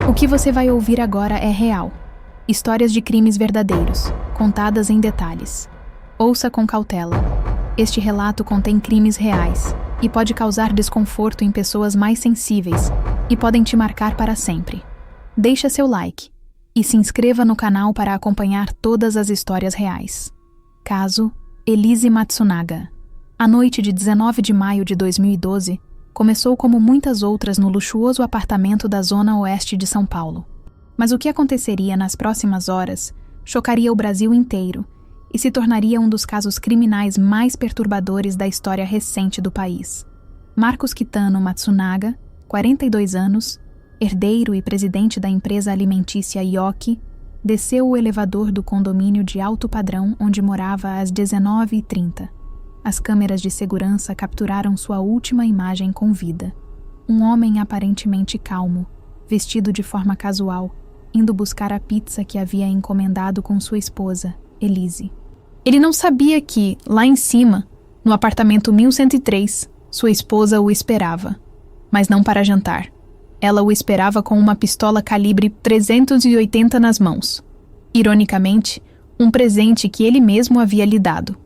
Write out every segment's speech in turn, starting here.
O que você vai ouvir agora é real. Histórias de crimes verdadeiros, contadas em detalhes. Ouça com cautela. Este relato contém crimes reais e pode causar desconforto em pessoas mais sensíveis e podem te marcar para sempre. Deixa seu like e se inscreva no canal para acompanhar todas as histórias reais. Caso Elise Matsunaga. A noite de 19 de maio de 2012 começou como muitas outras no luxuoso apartamento da zona oeste de São Paulo. Mas o que aconteceria nas próximas horas chocaria o Brasil inteiro e se tornaria um dos casos criminais mais perturbadores da história recente do país. Marcos Kitano Matsunaga, 42 anos, herdeiro e presidente da empresa alimentícia Yoki, desceu o elevador do condomínio de alto padrão onde morava às 19h30. As câmeras de segurança capturaram sua última imagem com vida. Um homem aparentemente calmo, vestido de forma casual, indo buscar a pizza que havia encomendado com sua esposa, Elise. Ele não sabia que, lá em cima, no apartamento 1103, sua esposa o esperava. Mas não para jantar. Ela o esperava com uma pistola calibre 380 nas mãos. Ironicamente, um presente que ele mesmo havia lhe dado.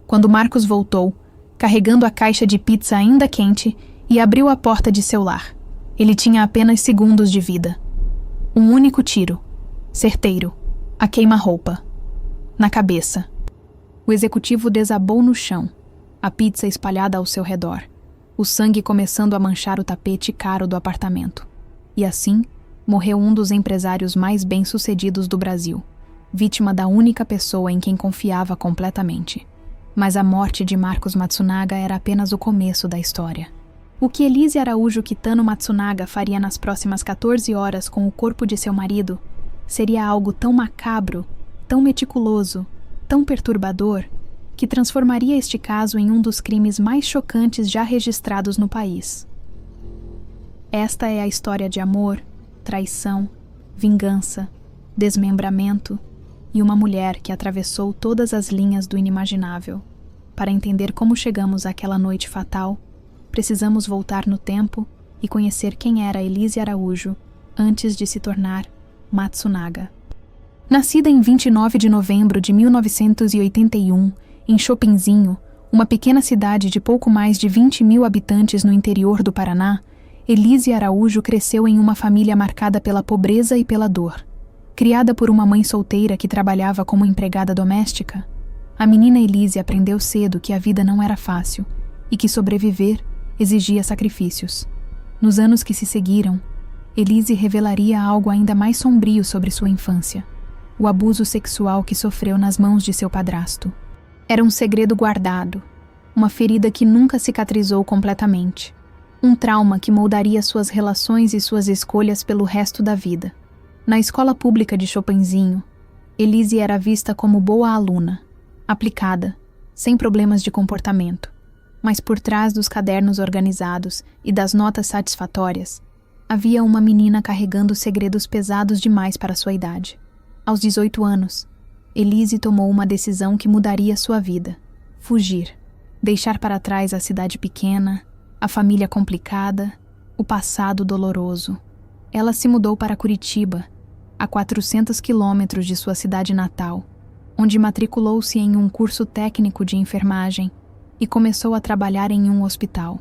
Quando Marcos voltou, carregando a caixa de pizza ainda quente, e abriu a porta de seu lar. Ele tinha apenas segundos de vida. Um único tiro, certeiro, a queima-roupa, na cabeça. O executivo desabou no chão, a pizza espalhada ao seu redor, o sangue começando a manchar o tapete caro do apartamento. E assim, morreu um dos empresários mais bem-sucedidos do Brasil, vítima da única pessoa em quem confiava completamente. Mas a morte de Marcos Matsunaga era apenas o começo da história. O que Elise Araújo Kitano Matsunaga faria nas próximas 14 horas com o corpo de seu marido seria algo tão macabro, tão meticuloso, tão perturbador, que transformaria este caso em um dos crimes mais chocantes já registrados no país. Esta é a história de amor, traição, vingança, desmembramento e uma mulher que atravessou todas as linhas do inimaginável. Para entender como chegamos àquela noite fatal, precisamos voltar no tempo e conhecer quem era Elise Araújo antes de se tornar Matsunaga. Nascida em 29 de novembro de 1981, em Chopinzinho, uma pequena cidade de pouco mais de 20 mil habitantes no interior do Paraná, Elise Araújo cresceu em uma família marcada pela pobreza e pela dor. Criada por uma mãe solteira que trabalhava como empregada doméstica, a menina Elise aprendeu cedo que a vida não era fácil e que sobreviver exigia sacrifícios. Nos anos que se seguiram, Elise revelaria algo ainda mais sombrio sobre sua infância: o abuso sexual que sofreu nas mãos de seu padrasto. Era um segredo guardado, uma ferida que nunca cicatrizou completamente, um trauma que moldaria suas relações e suas escolhas pelo resto da vida. Na escola pública de Chopinzinho, Elise era vista como boa aluna, aplicada, sem problemas de comportamento. Mas por trás dos cadernos organizados e das notas satisfatórias, havia uma menina carregando segredos pesados demais para sua idade. Aos 18 anos, Elise tomou uma decisão que mudaria sua vida: fugir, deixar para trás a cidade pequena, a família complicada, o passado doloroso. Ela se mudou para Curitiba, a 400 quilômetros de sua cidade natal, onde matriculou-se em um curso técnico de enfermagem e começou a trabalhar em um hospital.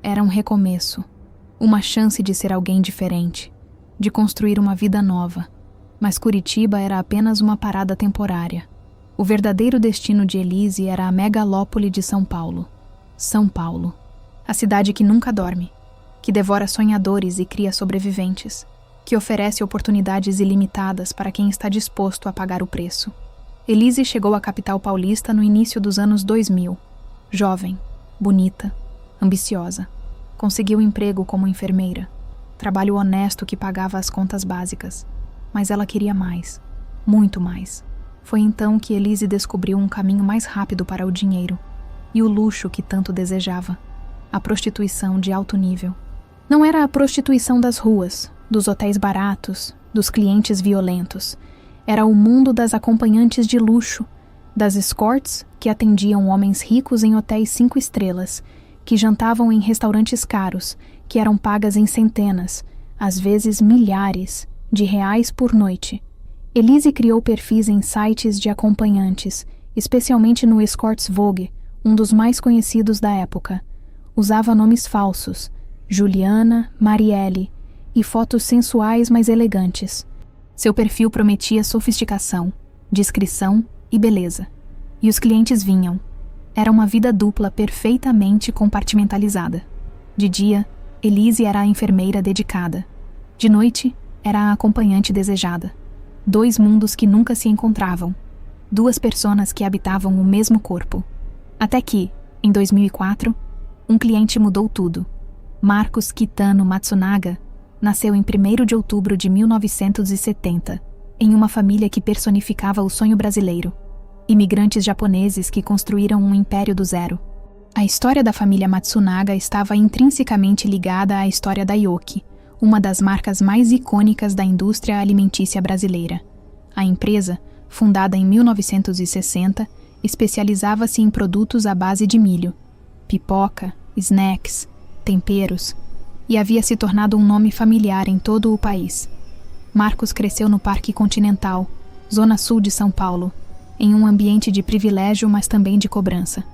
Era um recomeço, uma chance de ser alguém diferente, de construir uma vida nova. Mas Curitiba era apenas uma parada temporária. O verdadeiro destino de Elise era a megalópole de São Paulo. São Paulo, a cidade que nunca dorme, que devora sonhadores e cria sobreviventes, que oferece oportunidades ilimitadas para quem está disposto a pagar o preço. Elise chegou à capital paulista no início dos anos 2000. Jovem, bonita, ambiciosa. Conseguiu emprego como enfermeira. Trabalho honesto que pagava as contas básicas. Mas ela queria mais, muito mais. Foi então que Elise descobriu um caminho mais rápido para o dinheiro e o luxo que tanto desejava: a prostituição de alto nível. Não era a prostituição das ruas, dos hotéis baratos, dos clientes violentos. Era o mundo das acompanhantes de luxo, das escorts que atendiam homens ricos em hotéis 5 estrelas, que jantavam em restaurantes caros, que eram pagas em centenas, às vezes milhares, de reais por noite. Elise criou perfis em sites de acompanhantes, especialmente no Escorts Vogue, um dos mais conhecidos da época. Usava nomes falsos, Juliana, Marielle, e fotos sensuais mas elegantes. Seu perfil prometia sofisticação, discrição e beleza. E os clientes vinham. Era uma vida dupla perfeitamente compartimentalizada. De dia, Elise era a enfermeira dedicada. De noite, era a acompanhante desejada. 2 mundos que nunca se encontravam. 2 personas que habitavam o mesmo corpo. Até que, em 2004, um cliente mudou tudo. Marcos Kitano Matsunaga nasceu em 1º de outubro de 1970, em uma família que personificava o sonho brasileiro. Imigrantes japoneses que construíram um império do zero. A história da família Matsunaga estava intrinsecamente ligada à história da Yoki, uma das marcas mais icônicas da indústria alimentícia brasileira. A empresa, fundada em 1960, especializava-se em produtos à base de milho, pipoca, snacks, temperos, e havia se tornado um nome familiar em todo o país. Marcos cresceu no Parque Continental, zona sul de São Paulo, em um ambiente de privilégio, mas também de cobrança.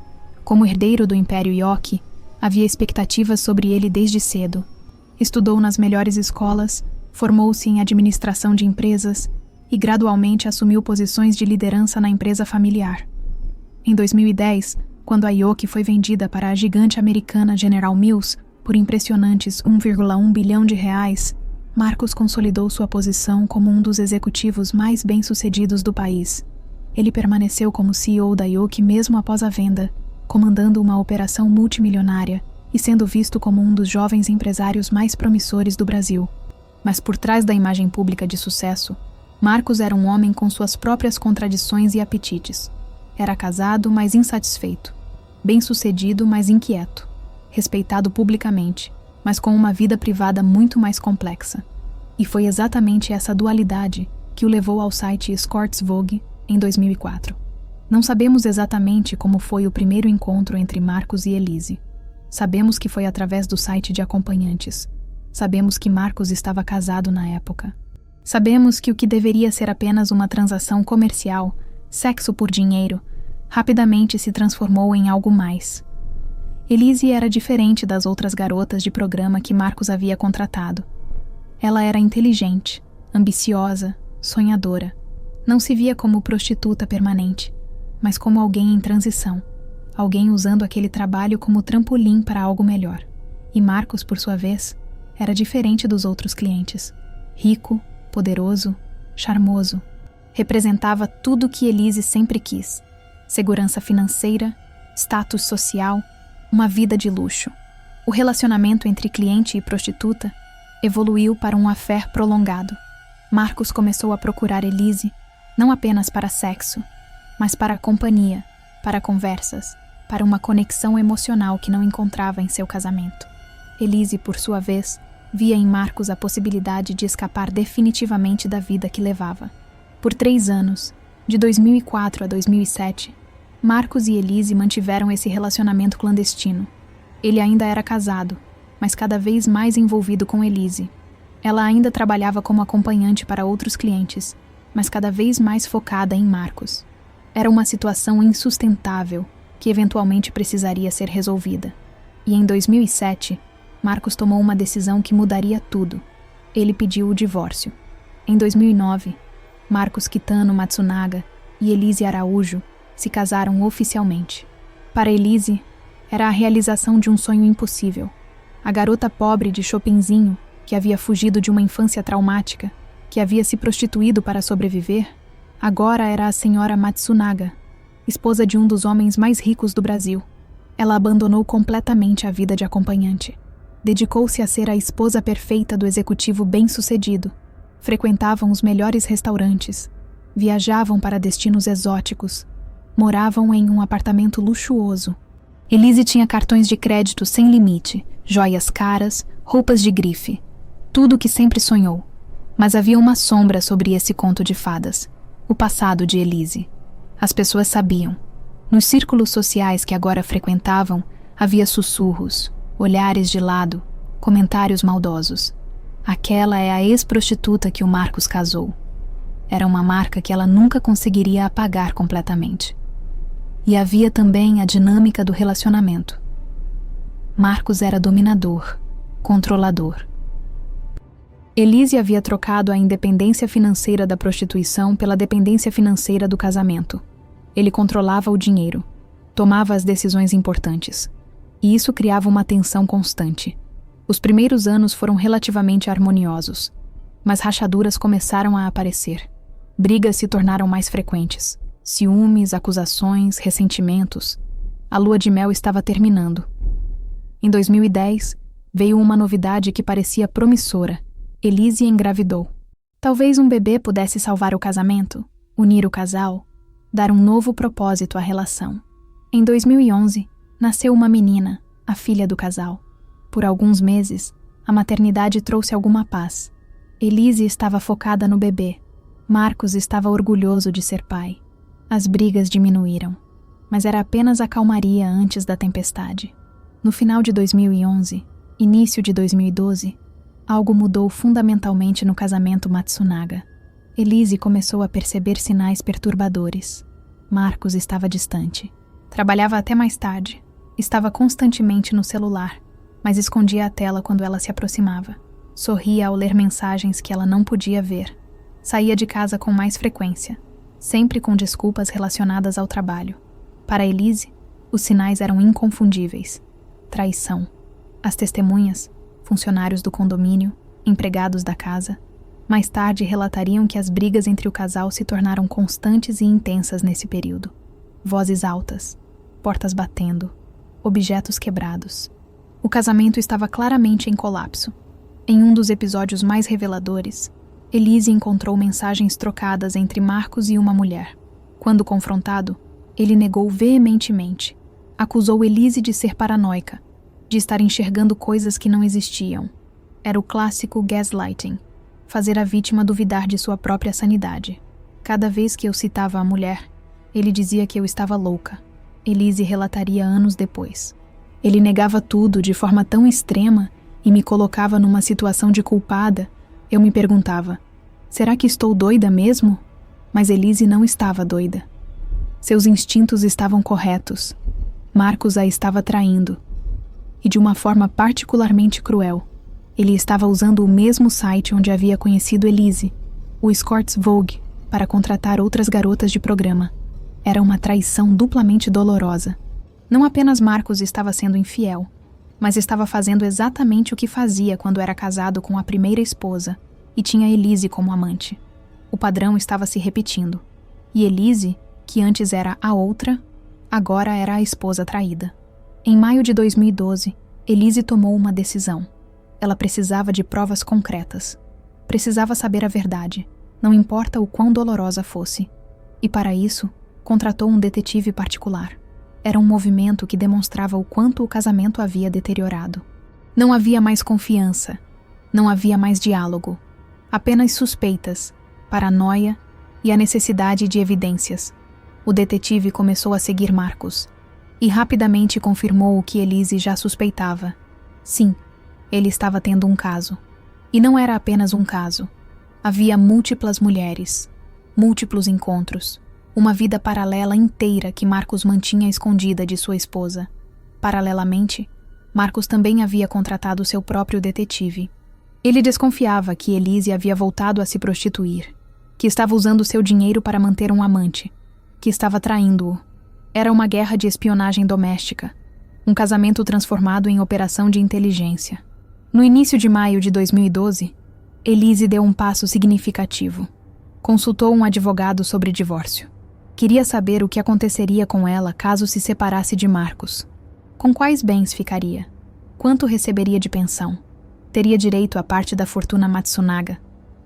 Como herdeiro do Império Yoki, havia expectativas sobre ele desde cedo. Estudou nas melhores escolas, formou-se em administração de empresas e gradualmente assumiu posições de liderança na empresa familiar. Em 2010, quando a Yoki foi vendida para a gigante americana General Mills por impressionantes 1,1 bilhão de reais, Marcos consolidou sua posição como um dos executivos mais bem-sucedidos do país. Ele permaneceu como CEO da Yoki mesmo após a venda, comandando uma operação multimilionária e sendo visto como um dos jovens empresários mais promissores do Brasil. Mas por trás da imagem pública de sucesso, Marcos era um homem com suas próprias contradições e apetites. Era casado, mas insatisfeito. Bem-sucedido, mas inquieto. Respeitado publicamente, mas com uma vida privada muito mais complexa. E foi exatamente essa dualidade que o levou ao site Escorts Vogue em 2004. Não sabemos exatamente como foi o primeiro encontro entre Marcos e Elise. Sabemos que foi através do site de acompanhantes. Sabemos que Marcos estava casado na época. Sabemos que o que deveria ser apenas uma transação comercial, sexo por dinheiro, rapidamente se transformou em algo mais. Elise era diferente das outras garotas de programa que Marcos havia contratado. Ela era inteligente, ambiciosa, sonhadora. Não se via como prostituta permanente, mas como alguém em transição, alguém usando aquele trabalho como trampolim para algo melhor. E Marcos, por sua vez, era diferente dos outros clientes. Rico, poderoso, charmoso. Representava tudo o que Elise sempre quis: segurança financeira, status social, uma vida de luxo. O relacionamento entre cliente e prostituta evoluiu para um affair prolongado. Marcos começou a procurar Elise não apenas para sexo, mas para companhia, para conversas, para uma conexão emocional que não encontrava em seu casamento. Elise, por sua vez, via em Marcos a possibilidade de escapar definitivamente da vida que levava. Por 3 anos, de 2004 a 2007, Marcos e Elise mantiveram esse relacionamento clandestino. Ele ainda era casado, mas cada vez mais envolvido com Elise. Ela ainda trabalhava como acompanhante para outros clientes, mas cada vez mais focada em Marcos. Era uma situação insustentável, que eventualmente precisaria ser resolvida. E em 2007, Marcos tomou uma decisão que mudaria tudo. Ele pediu o divórcio. Em 2009, Marcos Kitano Matsunaga e Elise Araújo se casaram oficialmente. Para Elise, era a realização de um sonho impossível. A garota pobre de Chopinzinho, que havia fugido de uma infância traumática, que havia se prostituído para sobreviver, agora era a senhora Matsunaga, esposa de um dos homens mais ricos do Brasil. Ela abandonou completamente a vida de acompanhante. Dedicou-se a ser a esposa perfeita do executivo bem-sucedido. Frequentavam os melhores restaurantes, viajavam para destinos exóticos, moravam em um apartamento luxuoso. Elise tinha cartões de crédito sem limite, joias caras, roupas de grife, tudo o que sempre sonhou. Mas havia uma sombra sobre esse conto de fadas, o passado de Elise. As pessoas sabiam. Nos círculos sociais que agora frequentavam, havia sussurros, olhares de lado, comentários maldosos. Aquela é a ex-prostituta que o Marcos casou. Era uma marca que ela nunca conseguiria apagar completamente. E havia também a dinâmica do relacionamento. Marcos era dominador, controlador. Elise havia trocado a independência financeira da prostituição pela dependência financeira do casamento. Ele controlava o dinheiro, tomava as decisões importantes. E isso criava uma tensão constante. Os primeiros anos foram relativamente harmoniosos, mas rachaduras começaram a aparecer. Brigas se tornaram mais frequentes. Ciúmes, acusações, ressentimentos. A lua de mel estava terminando. Em 2010, veio uma novidade que parecia promissora. Elise engravidou. Talvez um bebê pudesse salvar o casamento, unir o casal, dar um novo propósito à relação. Em 2011, nasceu uma menina, a filha do casal. Por alguns meses, a maternidade trouxe alguma paz. Elise estava focada no bebê. Marcos estava orgulhoso de ser pai. As brigas diminuíram, mas era apenas a calmaria antes da tempestade. No final de 2011, início de 2012, algo mudou fundamentalmente no casamento Matsunaga. Elise começou a perceber sinais perturbadores. Marcos estava distante. Trabalhava até mais tarde. Estava constantemente no celular, mas escondia a tela quando ela se aproximava. Sorria ao ler mensagens que ela não podia ver. Saía de casa com mais frequência, sempre com desculpas relacionadas ao trabalho. Para Elise, os sinais eram inconfundíveis. Traição. As testemunhas, funcionários do condomínio, empregados da casa, mais tarde relatariam que as brigas entre o casal se tornaram constantes e intensas nesse período. Vozes altas, portas batendo, objetos quebrados. O casamento estava claramente em colapso. Em um dos episódios mais reveladores, Elise encontrou mensagens trocadas entre Marcos e uma mulher. Quando confrontado, ele negou veementemente. Acusou Elise de ser paranoica, de estar enxergando coisas que não existiam. Era o clássico gaslighting, fazer a vítima duvidar de sua própria sanidade. Cada vez que eu citava a mulher, ele dizia que eu estava louca. Elise relataria anos depois. Ele negava tudo de forma tão extrema e me colocava numa situação de culpada. Eu me perguntava, será que estou doida mesmo? Mas Elise não estava doida. Seus instintos estavam corretos. Marcos a estava traindo. E de uma forma particularmente cruel. Ele estava usando o mesmo site onde havia conhecido Elise, o Escorts Vogue, para contratar outras garotas de programa. Era uma traição duplamente dolorosa. Não apenas Marcos estava sendo infiel, mas estava fazendo exatamente o que fazia quando era casado com a primeira esposa e tinha Elise como amante. O padrão estava se repetindo. E Elise, que antes era a outra, agora era a esposa traída. Em maio de 2012, Elise tomou uma decisão. Ela precisava de provas concretas. Precisava saber a verdade, não importa o quão dolorosa fosse. E para isso, contratou um detetive particular. Era um movimento que demonstrava o quanto o casamento havia deteriorado. Não havia mais confiança. Não havia mais diálogo. Apenas suspeitas, paranoia e a necessidade de evidências. O detetive começou a seguir Marcos e rapidamente confirmou o que Elise já suspeitava. Sim, ele estava tendo um caso. E não era apenas um caso. Havia múltiplas mulheres, múltiplos encontros, uma vida paralela inteira que Marcos mantinha escondida de sua esposa. Paralelamente, Marcos também havia contratado seu próprio detetive. Ele desconfiava que Elise havia voltado a se prostituir, que estava usando seu dinheiro para manter um amante, que estava traindo-o. Era uma guerra de espionagem doméstica, um casamento transformado em operação de inteligência. No início de maio de 2012, Elise deu um passo significativo. Consultou um advogado sobre divórcio. Queria saber o que aconteceria com ela caso se separasse de Marcos. Com quais bens ficaria? Quanto receberia de pensão? Teria direito à parte da fortuna Matsunaga?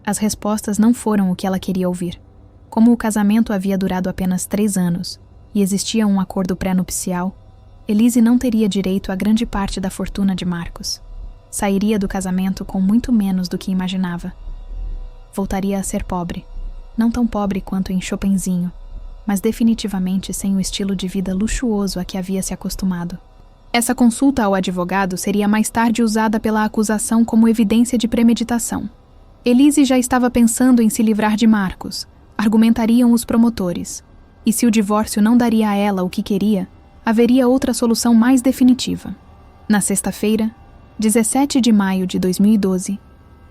As respostas não foram o que ela queria ouvir. Como o casamento havia durado apenas 3 anos e existia um acordo pré-nupcial, Elise não teria direito a grande parte da fortuna de Marcos. Sairia do casamento com muito menos do que imaginava. Voltaria a ser pobre. Não tão pobre quanto em Chopinzinho, mas definitivamente sem o estilo de vida luxuoso a que havia se acostumado. Essa consulta ao advogado seria mais tarde usada pela acusação como evidência de premeditação. Elise já estava pensando em se livrar de Marcos, argumentariam os promotores. E se o divórcio não daria a ela o que queria, haveria outra solução mais definitiva. Na sexta-feira, 17 de maio de 2012,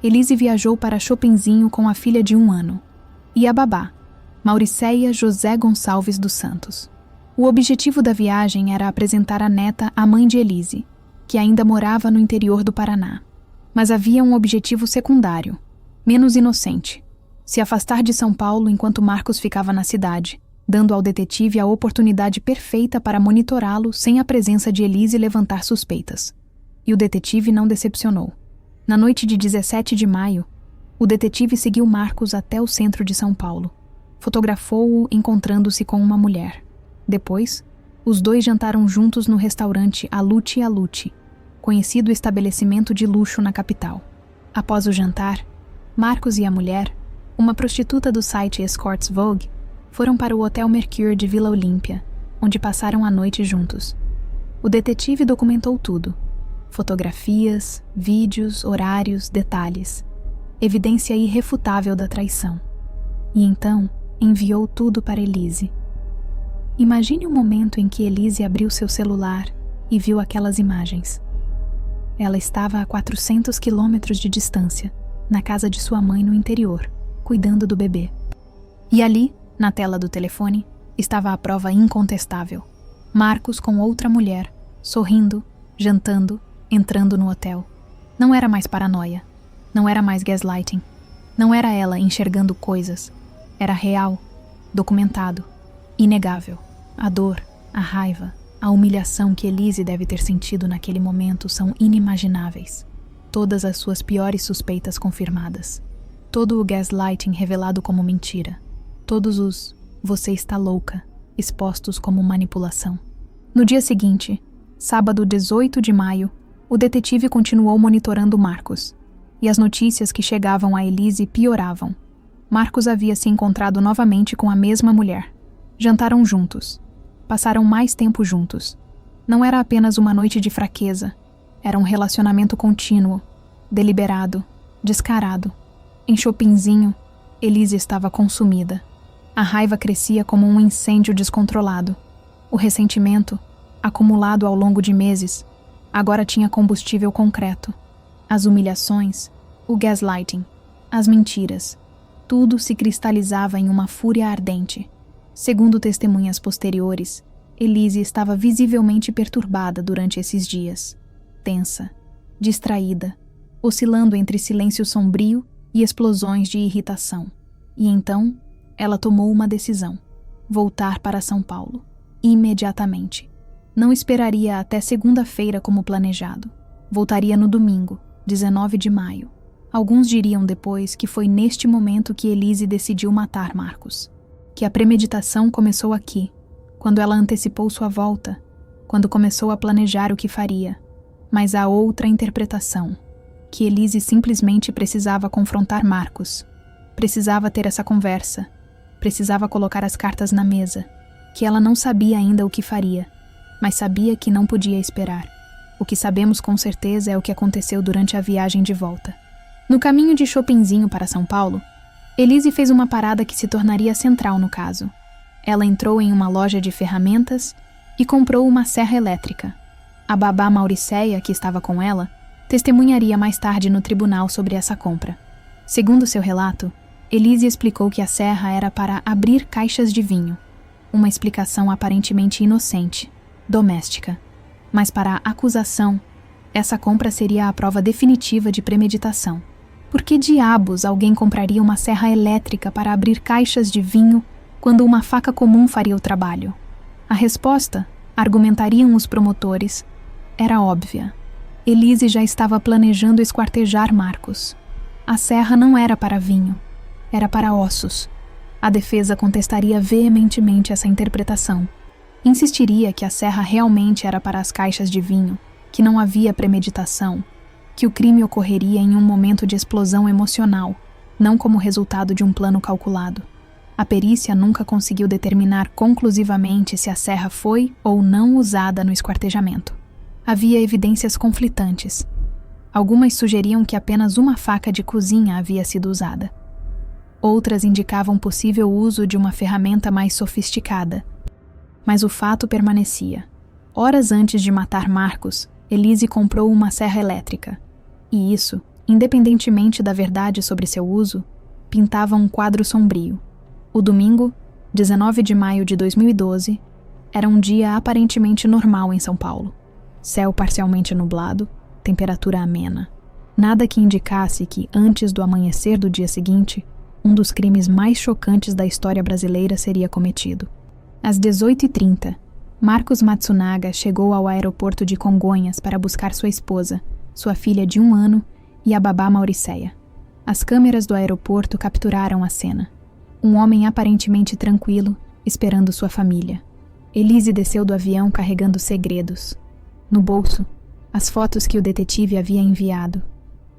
Elise viajou para Chopinzinho com a filha de 1 ano e a babá, Mauriceia José Gonçalves dos Santos. O objetivo da viagem era apresentar a neta à mãe de Elise, que ainda morava no interior do Paraná. Mas havia um objetivo secundário, menos inocente: se afastar de São Paulo enquanto Marcos ficava na cidade, dando ao detetive a oportunidade perfeita para monitorá-lo sem a presença de Elise levantar suspeitas. E o detetive não decepcionou. Na noite de 17 de maio, o detetive seguiu Marcos até o centro de São Paulo. Fotografou-o encontrando-se com uma mulher. Depois, os dois jantaram juntos no restaurante Alute Alute, conhecido estabelecimento de luxo na capital. Após o jantar, Marcos e a mulher, uma prostituta do site Escorts Vogue, foram para o Hotel Mercure de Vila Olímpia, onde passaram a noite juntos. O detetive documentou tudo: fotografias, vídeos, horários, detalhes. Evidência irrefutável da traição. E então, enviou tudo para Elise. Imagine o momento em que Elise abriu seu celular e viu aquelas imagens. Ela estava a 400 quilômetros de distância, na casa de sua mãe no interior, cuidando do bebê. E ali, na tela do telefone, estava a prova incontestável: Marcos com outra mulher, sorrindo, jantando, entrando no hotel. Não era mais paranoia. Não era mais gaslighting. Não era ela enxergando coisas. Era real, documentado, inegável. A dor, a raiva, a humilhação que Elise deve ter sentido naquele momento são inimagináveis. Todas as suas piores suspeitas confirmadas. Todo o gaslighting revelado como mentira. Todos os "você está louca" expostos como manipulação. No dia seguinte, sábado 18 de maio, o detetive continuou monitorando Marcos. E as notícias que chegavam a Elise pioravam. Marcos havia se encontrado novamente com a mesma mulher. Jantaram juntos. Passaram mais tempo juntos. Não era apenas uma noite de fraqueza. Era um relacionamento contínuo, deliberado, descarado. Em Chopinzinho, Elise estava consumida. A raiva crescia como um incêndio descontrolado. O ressentimento, acumulado ao longo de meses, agora tinha combustível concreto. As humilhações, o gaslighting, as mentiras, tudo se cristalizava em uma fúria ardente. Segundo testemunhas posteriores, Elise estava visivelmente perturbada durante esses dias. Tensa, distraída, oscilando entre silêncio sombrio e explosões de irritação. E então, ela tomou uma decisão: voltar para São Paulo, imediatamente. Não esperaria até segunda-feira como planejado. Voltaria no domingo, 19 de maio. Alguns diriam depois que foi neste momento que Elise decidiu matar Marcos. Que a premeditação começou aqui, quando ela antecipou sua volta, quando começou a planejar o que faria. Mas há outra interpretação: que Elise simplesmente precisava confrontar Marcos. Precisava ter essa conversa. Precisava colocar as cartas na mesa. Que ela não sabia ainda o que faria, mas sabia que não podia esperar. O que sabemos com certeza é o que aconteceu durante a viagem de volta. No caminho de Chopinzinho para São Paulo, Elise fez uma parada que se tornaria central no caso. Ela entrou em uma loja de ferramentas e comprou uma serra elétrica. A babá Mauriceia, que estava com ela, testemunharia mais tarde no tribunal sobre essa compra. Segundo seu relato, Elise explicou que a serra era para abrir caixas de vinho. Uma explicação aparentemente inocente, doméstica. Mas para a acusação, essa compra seria a prova definitiva de premeditação. Por que diabos alguém compraria uma serra elétrica para abrir caixas de vinho quando uma faca comum faria o trabalho? A resposta, argumentariam os promotores, era óbvia. Elise já estava planejando esquartejar Marcos. A serra não era para vinho, era para ossos. A defesa contestaria veementemente essa interpretação. Insistiria que a serra realmente era para as caixas de vinho, que não havia premeditação, que o crime ocorreria em um momento de explosão emocional, não como resultado de um plano calculado. A perícia nunca conseguiu determinar conclusivamente se a serra foi ou não usada no esquartejamento. Havia evidências conflitantes. Algumas sugeriam que apenas uma faca de cozinha havia sido usada. Outras indicavam possível uso de uma ferramenta mais sofisticada. Mas o fato permanecia. Horas antes de matar Marcos, Elise comprou uma serra elétrica. E isso, independentemente da verdade sobre seu uso, pintava um quadro sombrio. O domingo, 19 de maio de 2012, era um dia aparentemente normal em São Paulo. Céu parcialmente nublado, temperatura amena. Nada que indicasse que, antes do amanhecer do dia seguinte, um dos crimes mais chocantes da história brasileira seria cometido. Às 18h30, Marcos Matsunaga chegou ao aeroporto de Congonhas para buscar sua esposa, sua filha de 1 ano e a babá Mauricéia. As câmeras do aeroporto capturaram a cena. Um homem aparentemente tranquilo, esperando sua família. Elise desceu do avião carregando segredos. No bolso, as fotos que o detetive havia enviado.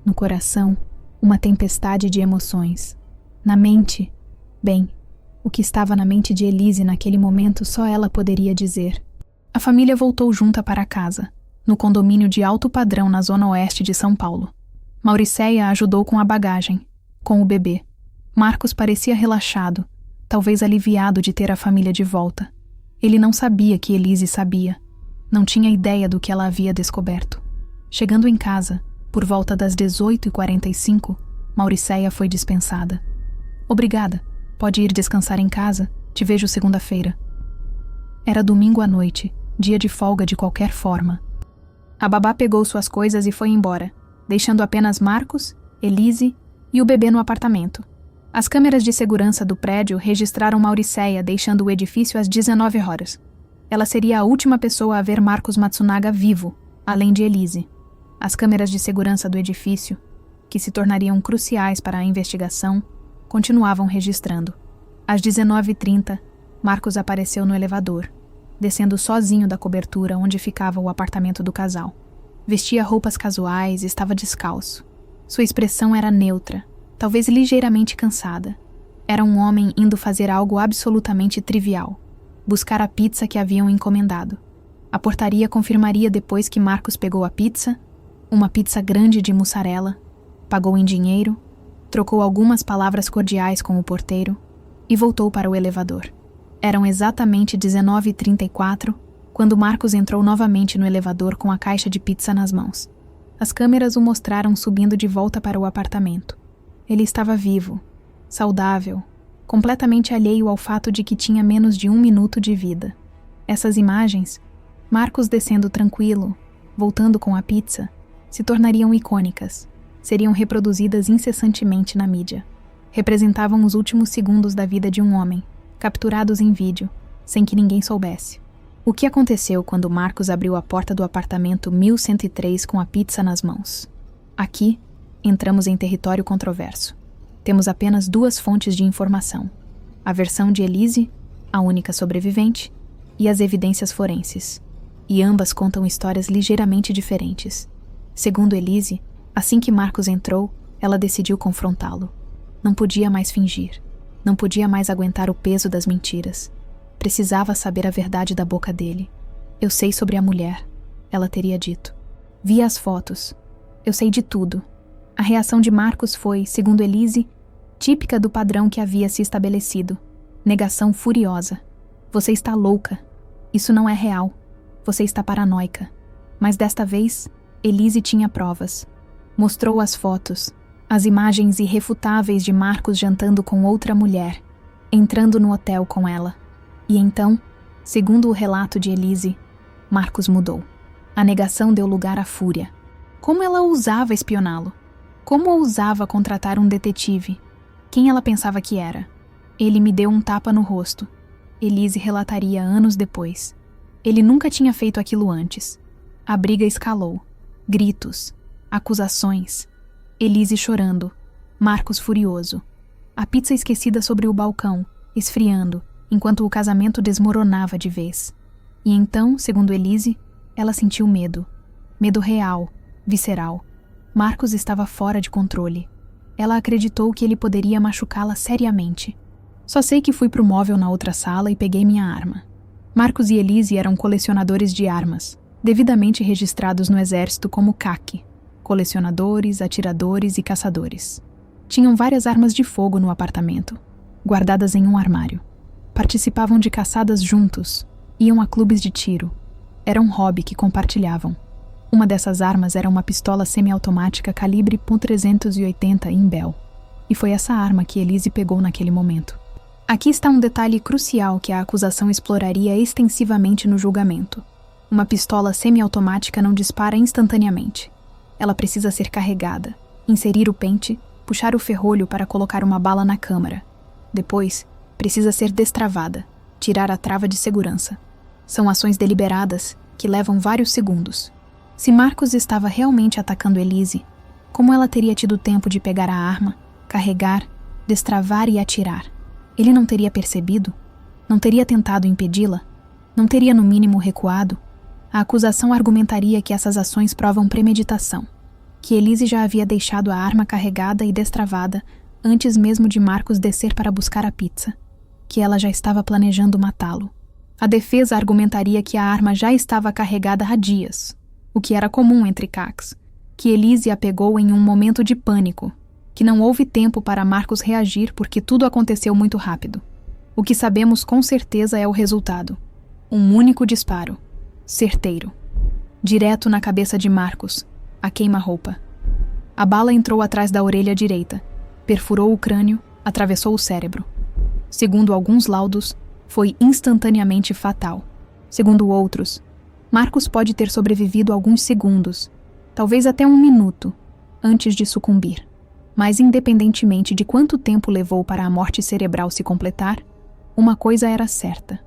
No coração, uma tempestade de emoções. Na mente, bem, o que estava na mente de Elise naquele momento só ela poderia dizer. A família voltou junta para casa, no condomínio de alto padrão na zona oeste de São Paulo. Mauricéia ajudou com a bagagem, com o bebê. Marcos parecia relaxado, talvez aliviado de ter a família de volta. Ele não sabia que Elise sabia. Não tinha ideia do que ela havia descoberto. Chegando em casa, por volta das 18h45, Mauricéia foi dispensada. Obrigada. Pode ir descansar em casa. Te vejo segunda-feira. Era domingo à noite, dia de folga de qualquer forma. A babá pegou suas coisas e foi embora, deixando apenas Marcos, Elise e o bebê no apartamento. As câmeras de segurança do prédio registraram Mauricéia deixando o edifício às 19 horas. Ela seria a última pessoa a ver Marcos Matsunaga vivo, além de Elise. As câmeras de segurança do edifício, que se tornariam cruciais para a investigação, continuavam registrando. Às 19h30, Marcos apareceu no elevador, descendo sozinho da cobertura onde ficava o apartamento do casal. Vestia roupas casuais e estava descalço. Sua expressão era neutra, talvez ligeiramente cansada. Era um homem indo fazer algo absolutamente trivial: buscar a pizza que haviam encomendado. A portaria confirmaria depois que Marcos pegou a pizza, uma pizza grande de mussarela, pagou em dinheiro, trocou algumas palavras cordiais com o porteiro e voltou para o elevador. Eram exatamente 19h34 quando Marcos entrou novamente no elevador com a caixa de pizza nas mãos. As câmeras o mostraram subindo de volta para o apartamento. Ele estava vivo, saudável, completamente alheio ao fato de que tinha menos de 1 minuto de vida. Essas imagens, Marcos descendo tranquilo, voltando com a pizza, se tornariam icônicas. Seriam reproduzidas incessantemente na mídia. Representavam os últimos segundos da vida de um homem, capturados em vídeo, sem que ninguém soubesse. O que aconteceu quando Marcos abriu a porta do apartamento 1103 com a pizza nas mãos? Aqui, entramos em território controverso. Temos apenas 2 fontes de informação: a versão de Elise, a única sobrevivente, e as evidências forenses. E ambas contam histórias ligeiramente diferentes. Segundo Elise, assim que Marcos entrou, ela decidiu confrontá-lo. Não podia mais fingir. Não podia mais aguentar o peso das mentiras. Precisava saber a verdade da boca dele. Eu sei sobre a mulher, ela teria dito. Vi as fotos. Eu sei de tudo. A reação de Marcos foi, segundo Elise, típica do padrão que havia se estabelecido. Negação furiosa. Você está louca. Isso não é real. Você está paranoica. Mas desta vez, Elise tinha provas. Mostrou as fotos, as imagens irrefutáveis de Marcos jantando com outra mulher, entrando no hotel com ela. E então, segundo o relato de Elise, Marcos mudou. A negação deu lugar à fúria. Como ela ousava espioná-lo? Como ousava contratar um detetive? Quem ela pensava que era? Ele me deu um tapa no rosto. Elise relataria anos depois. Ele nunca tinha feito aquilo antes. A briga escalou. Gritos. Acusações. Elise chorando. Marcos furioso. A pizza esquecida sobre o balcão, esfriando, enquanto o casamento desmoronava de vez. E então, segundo Elise, ela sentiu medo. Medo real, visceral. Marcos estava fora de controle. Ela acreditou que ele poderia machucá-la seriamente. Só sei que fui pro móvel na outra sala e peguei minha arma. Marcos e Elise eram colecionadores de armas. devidamente registrados no exército como CAC, colecionadores, atiradores e caçadores. Tinham várias armas de fogo no apartamento, guardadas em um armário. Participavam de caçadas juntos, iam a clubes de tiro. Era um hobby que compartilhavam. Uma dessas armas era uma pistola semiautomática calibre .380 Imbel, e foi essa arma que Elise pegou naquele momento. Aqui está um detalhe crucial que a acusação exploraria extensivamente no julgamento. Uma pistola semiautomática não dispara instantaneamente. Ela precisa ser carregada, inserir o pente, puxar o ferrolho para colocar uma bala na câmara. Depois, precisa ser destravada, tirar a trava de segurança. São ações deliberadas que levam vários segundos. Se Marcos estava realmente atacando Elise, como ela teria tido tempo de pegar a arma, carregar, destravar e atirar? Ele não teria percebido? Não teria tentado impedi-la? Não teria, no mínimo, recuado? A acusação argumentaria que essas ações provam premeditação, que Elise já havia deixado a arma carregada e destravada antes mesmo de Marcos descer para buscar a pizza, que ela já estava planejando matá-lo. A defesa argumentaria que a arma já estava carregada há dias, o que era comum entre CACs, que Elise a pegou em um momento de pânico, que não houve tempo para Marcos reagir porque tudo aconteceu muito rápido. O que sabemos com certeza é o resultado. Um único disparo, certeiro, direto na cabeça de Marcos, a queima-roupa. A bala entrou atrás da orelha direita, perfurou o crânio, atravessou o cérebro. Segundo alguns laudos, foi instantaneamente fatal. Segundo outros, Marcos pode ter sobrevivido alguns segundos, talvez até um minuto, antes de sucumbir. Mas independentemente de quanto tempo levou para a morte cerebral se completar, uma coisa era certa.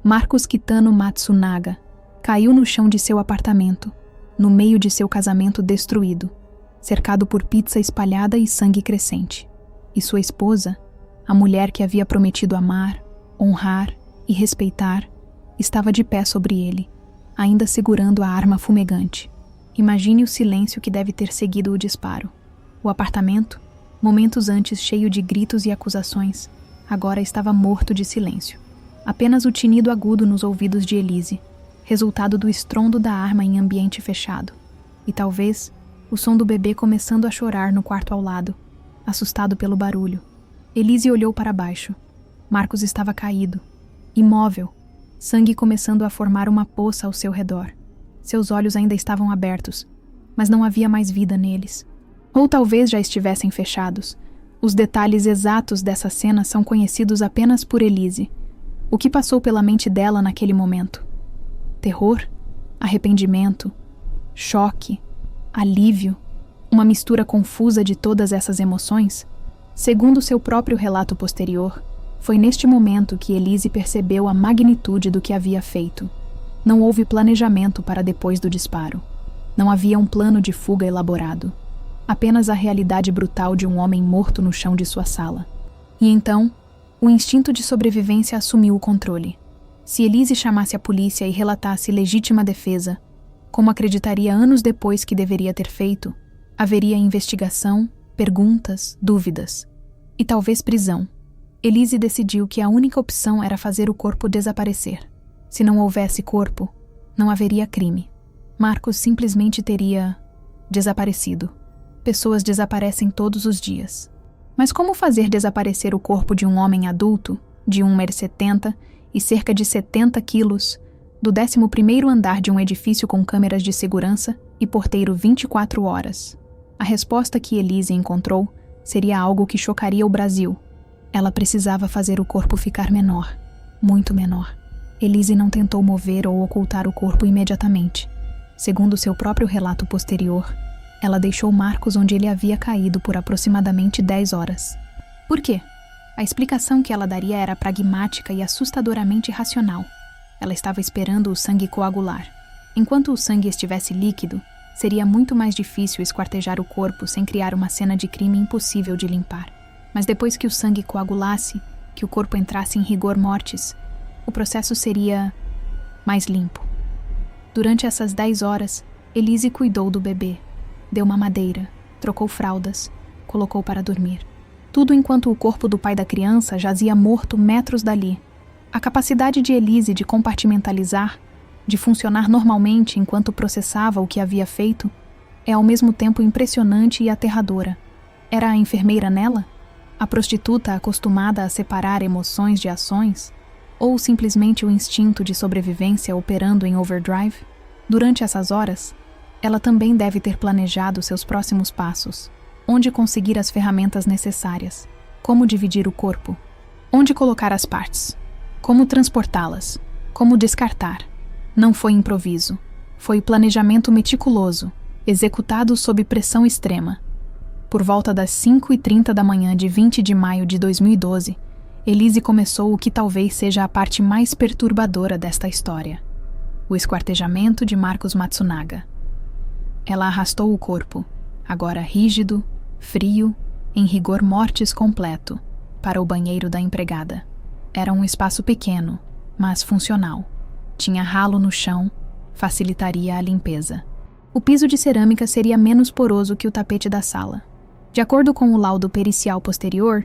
Marcos Kitano Matsunaga caiu no chão de seu apartamento, no meio de seu casamento destruído, cercado por pizza espalhada e sangue crescente. E sua esposa, a mulher que havia prometido amar, honrar e respeitar, estava de pé sobre ele, ainda segurando a arma fumegante. Imagine o silêncio que deve ter seguido o disparo. O apartamento, momentos antes cheio de gritos e acusações, agora estava morto de silêncio. Apenas o tinido agudo nos ouvidos de Elise, resultado do estrondo da arma em ambiente fechado. E talvez o som do bebê começando a chorar no quarto ao lado, assustado pelo barulho. Elise olhou para baixo. Marcos estava caído, imóvel, sangue começando a formar uma poça ao seu redor. Seus olhos ainda estavam abertos, mas não havia mais vida neles. Ou talvez já estivessem fechados. Os detalhes exatos dessa cena são conhecidos apenas por Elise. O que passou pela mente dela naquele momento? Terror? Arrependimento? Choque? Alívio? Uma mistura confusa de todas essas emoções? Segundo seu próprio relato posterior, foi neste momento que Elise percebeu a magnitude do que havia feito. Não houve planejamento para depois do disparo. Não havia um plano de fuga elaborado. Apenas a realidade brutal de um homem morto no chão de sua sala. E então, o instinto de sobrevivência assumiu o controle. Se Elise chamasse a polícia e relatasse legítima defesa, como acreditaria anos depois que deveria ter feito, haveria investigação, perguntas, dúvidas. E talvez prisão. Elise decidiu que a única opção era fazer o corpo desaparecer. Se não houvesse corpo, não haveria crime. Marcos simplesmente teria desaparecido. Pessoas desaparecem todos os dias. Mas como fazer desaparecer o corpo de um homem adulto, de 1,70 m e cerca de 70 quilos, do 11º andar de um edifício com câmeras de segurança e porteiro 24 horas? A resposta que Elise encontrou seria algo que chocaria o Brasil. Ela precisava fazer o corpo ficar menor, muito menor. Elise não tentou mover ou ocultar o corpo imediatamente. Segundo seu próprio relato posterior, ela deixou Marcos onde ele havia caído por aproximadamente 10 horas. Por quê? A explicação que ela daria era pragmática e assustadoramente racional. Ela estava esperando o sangue coagular. Enquanto o sangue estivesse líquido, seria muito mais difícil esquartejar o corpo sem criar uma cena de crime impossível de limpar. Mas depois que o sangue coagulasse, que o corpo entrasse em rigor mortis, o processo seria mais limpo. Durante essas 10 horas, Elise cuidou do bebê. Deu mamadeira, trocou fraldas, colocou para dormir. Tudo enquanto o corpo do pai da criança jazia morto metros dali. A capacidade de Elise de compartimentalizar, de funcionar normalmente enquanto processava o que havia feito, é ao mesmo tempo impressionante e aterradora. Era a enfermeira nela? A prostituta acostumada a separar emoções de ações? Ou simplesmente o instinto de sobrevivência operando em overdrive? Durante essas horas, ela também deve ter planejado seus próximos passos. Onde conseguir as ferramentas necessárias? Como dividir o corpo? Onde colocar as partes? Como transportá-las? Como descartar? Não foi improviso. Foi planejamento meticuloso, executado sob pressão extrema. Por volta das 5h30 da manhã de 20 de maio de 2012, Elise começou o que talvez seja a parte mais perturbadora desta história: o esquartejamento de Marcos Matsunaga. Ela arrastou o corpo, agora rígido, frio, em rigor mortis completo, para o banheiro da empregada. Era um espaço pequeno, mas funcional. Tinha ralo no chão, facilitaria a limpeza. O piso de cerâmica seria menos poroso que o tapete da sala. De acordo com o laudo pericial posterior,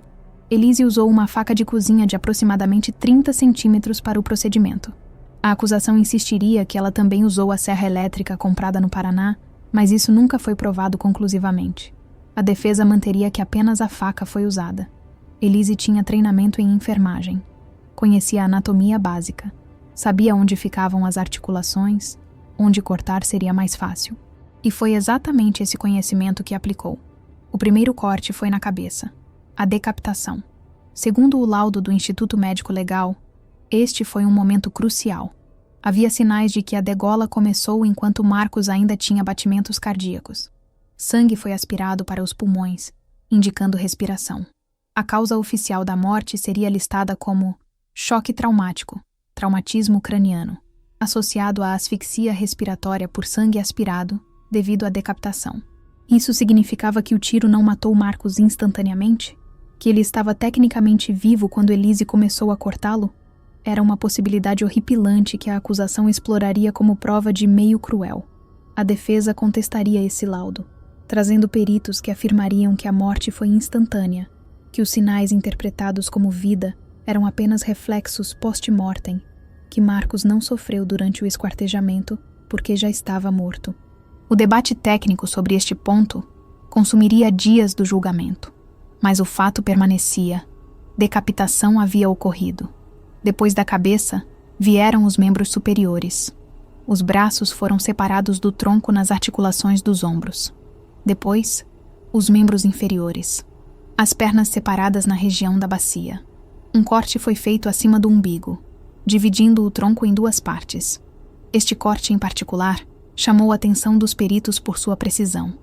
Elise usou uma faca de cozinha de aproximadamente 30 centímetros para o procedimento. A acusação insistiria que ela também usou a serra elétrica comprada no Paraná, mas isso nunca foi provado conclusivamente. A defesa manteria que apenas a faca foi usada. Elise tinha treinamento em enfermagem. Conhecia a anatomia básica. Sabia onde ficavam as articulações, onde cortar seria mais fácil. E foi exatamente esse conhecimento que aplicou. O primeiro corte foi na cabeça. A decapitação. Segundo o laudo do Instituto Médico Legal, este foi um momento crucial. Havia sinais de que a degola começou enquanto Marcos ainda tinha batimentos cardíacos. Sangue foi aspirado para os pulmões, indicando respiração. A causa oficial da morte seria listada como choque traumático, traumatismo craniano, associado à asfixia respiratória por sangue aspirado devido à decapitação. Isso significava que o tiro não matou Marcos instantaneamente? Que ele estava tecnicamente vivo quando Elise começou a cortá-lo? Era uma possibilidade horripilante que a acusação exploraria como prova de meio cruel. A defesa contestaria esse laudo, trazendo peritos que afirmariam que a morte foi instantânea, que os sinais interpretados como vida eram apenas reflexos post-mortem, que Marcos não sofreu durante o esquartejamento porque já estava morto. O debate técnico sobre este ponto consumiria dias do julgamento, mas o fato permanecia: decapitação havia ocorrido. Depois da cabeça, vieram os membros superiores. Os braços foram separados do tronco nas articulações dos ombros. Depois, os membros inferiores. As pernas separadas na região da bacia. Um corte foi feito acima do umbigo, dividindo o tronco em duas partes. Este corte em particular chamou a atenção dos peritos por sua precisão,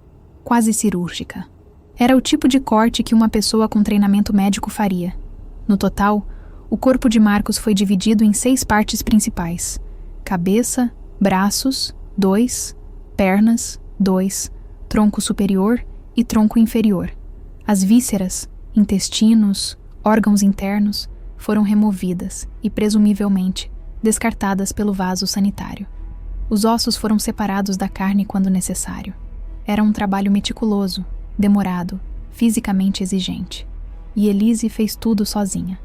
quase cirúrgica. Era o tipo de corte que uma pessoa com treinamento médico faria. No total, o corpo de Marcos foi dividido em 6 partes principais: cabeça, braços, 2, pernas, 2, tronco superior e tronco inferior. As vísceras, intestinos, órgãos internos foram removidas e, presumivelmente, descartadas pelo vaso sanitário. Os ossos foram separados da carne quando necessário. Era um trabalho meticuloso, demorado, fisicamente exigente. E Elise fez tudo sozinha.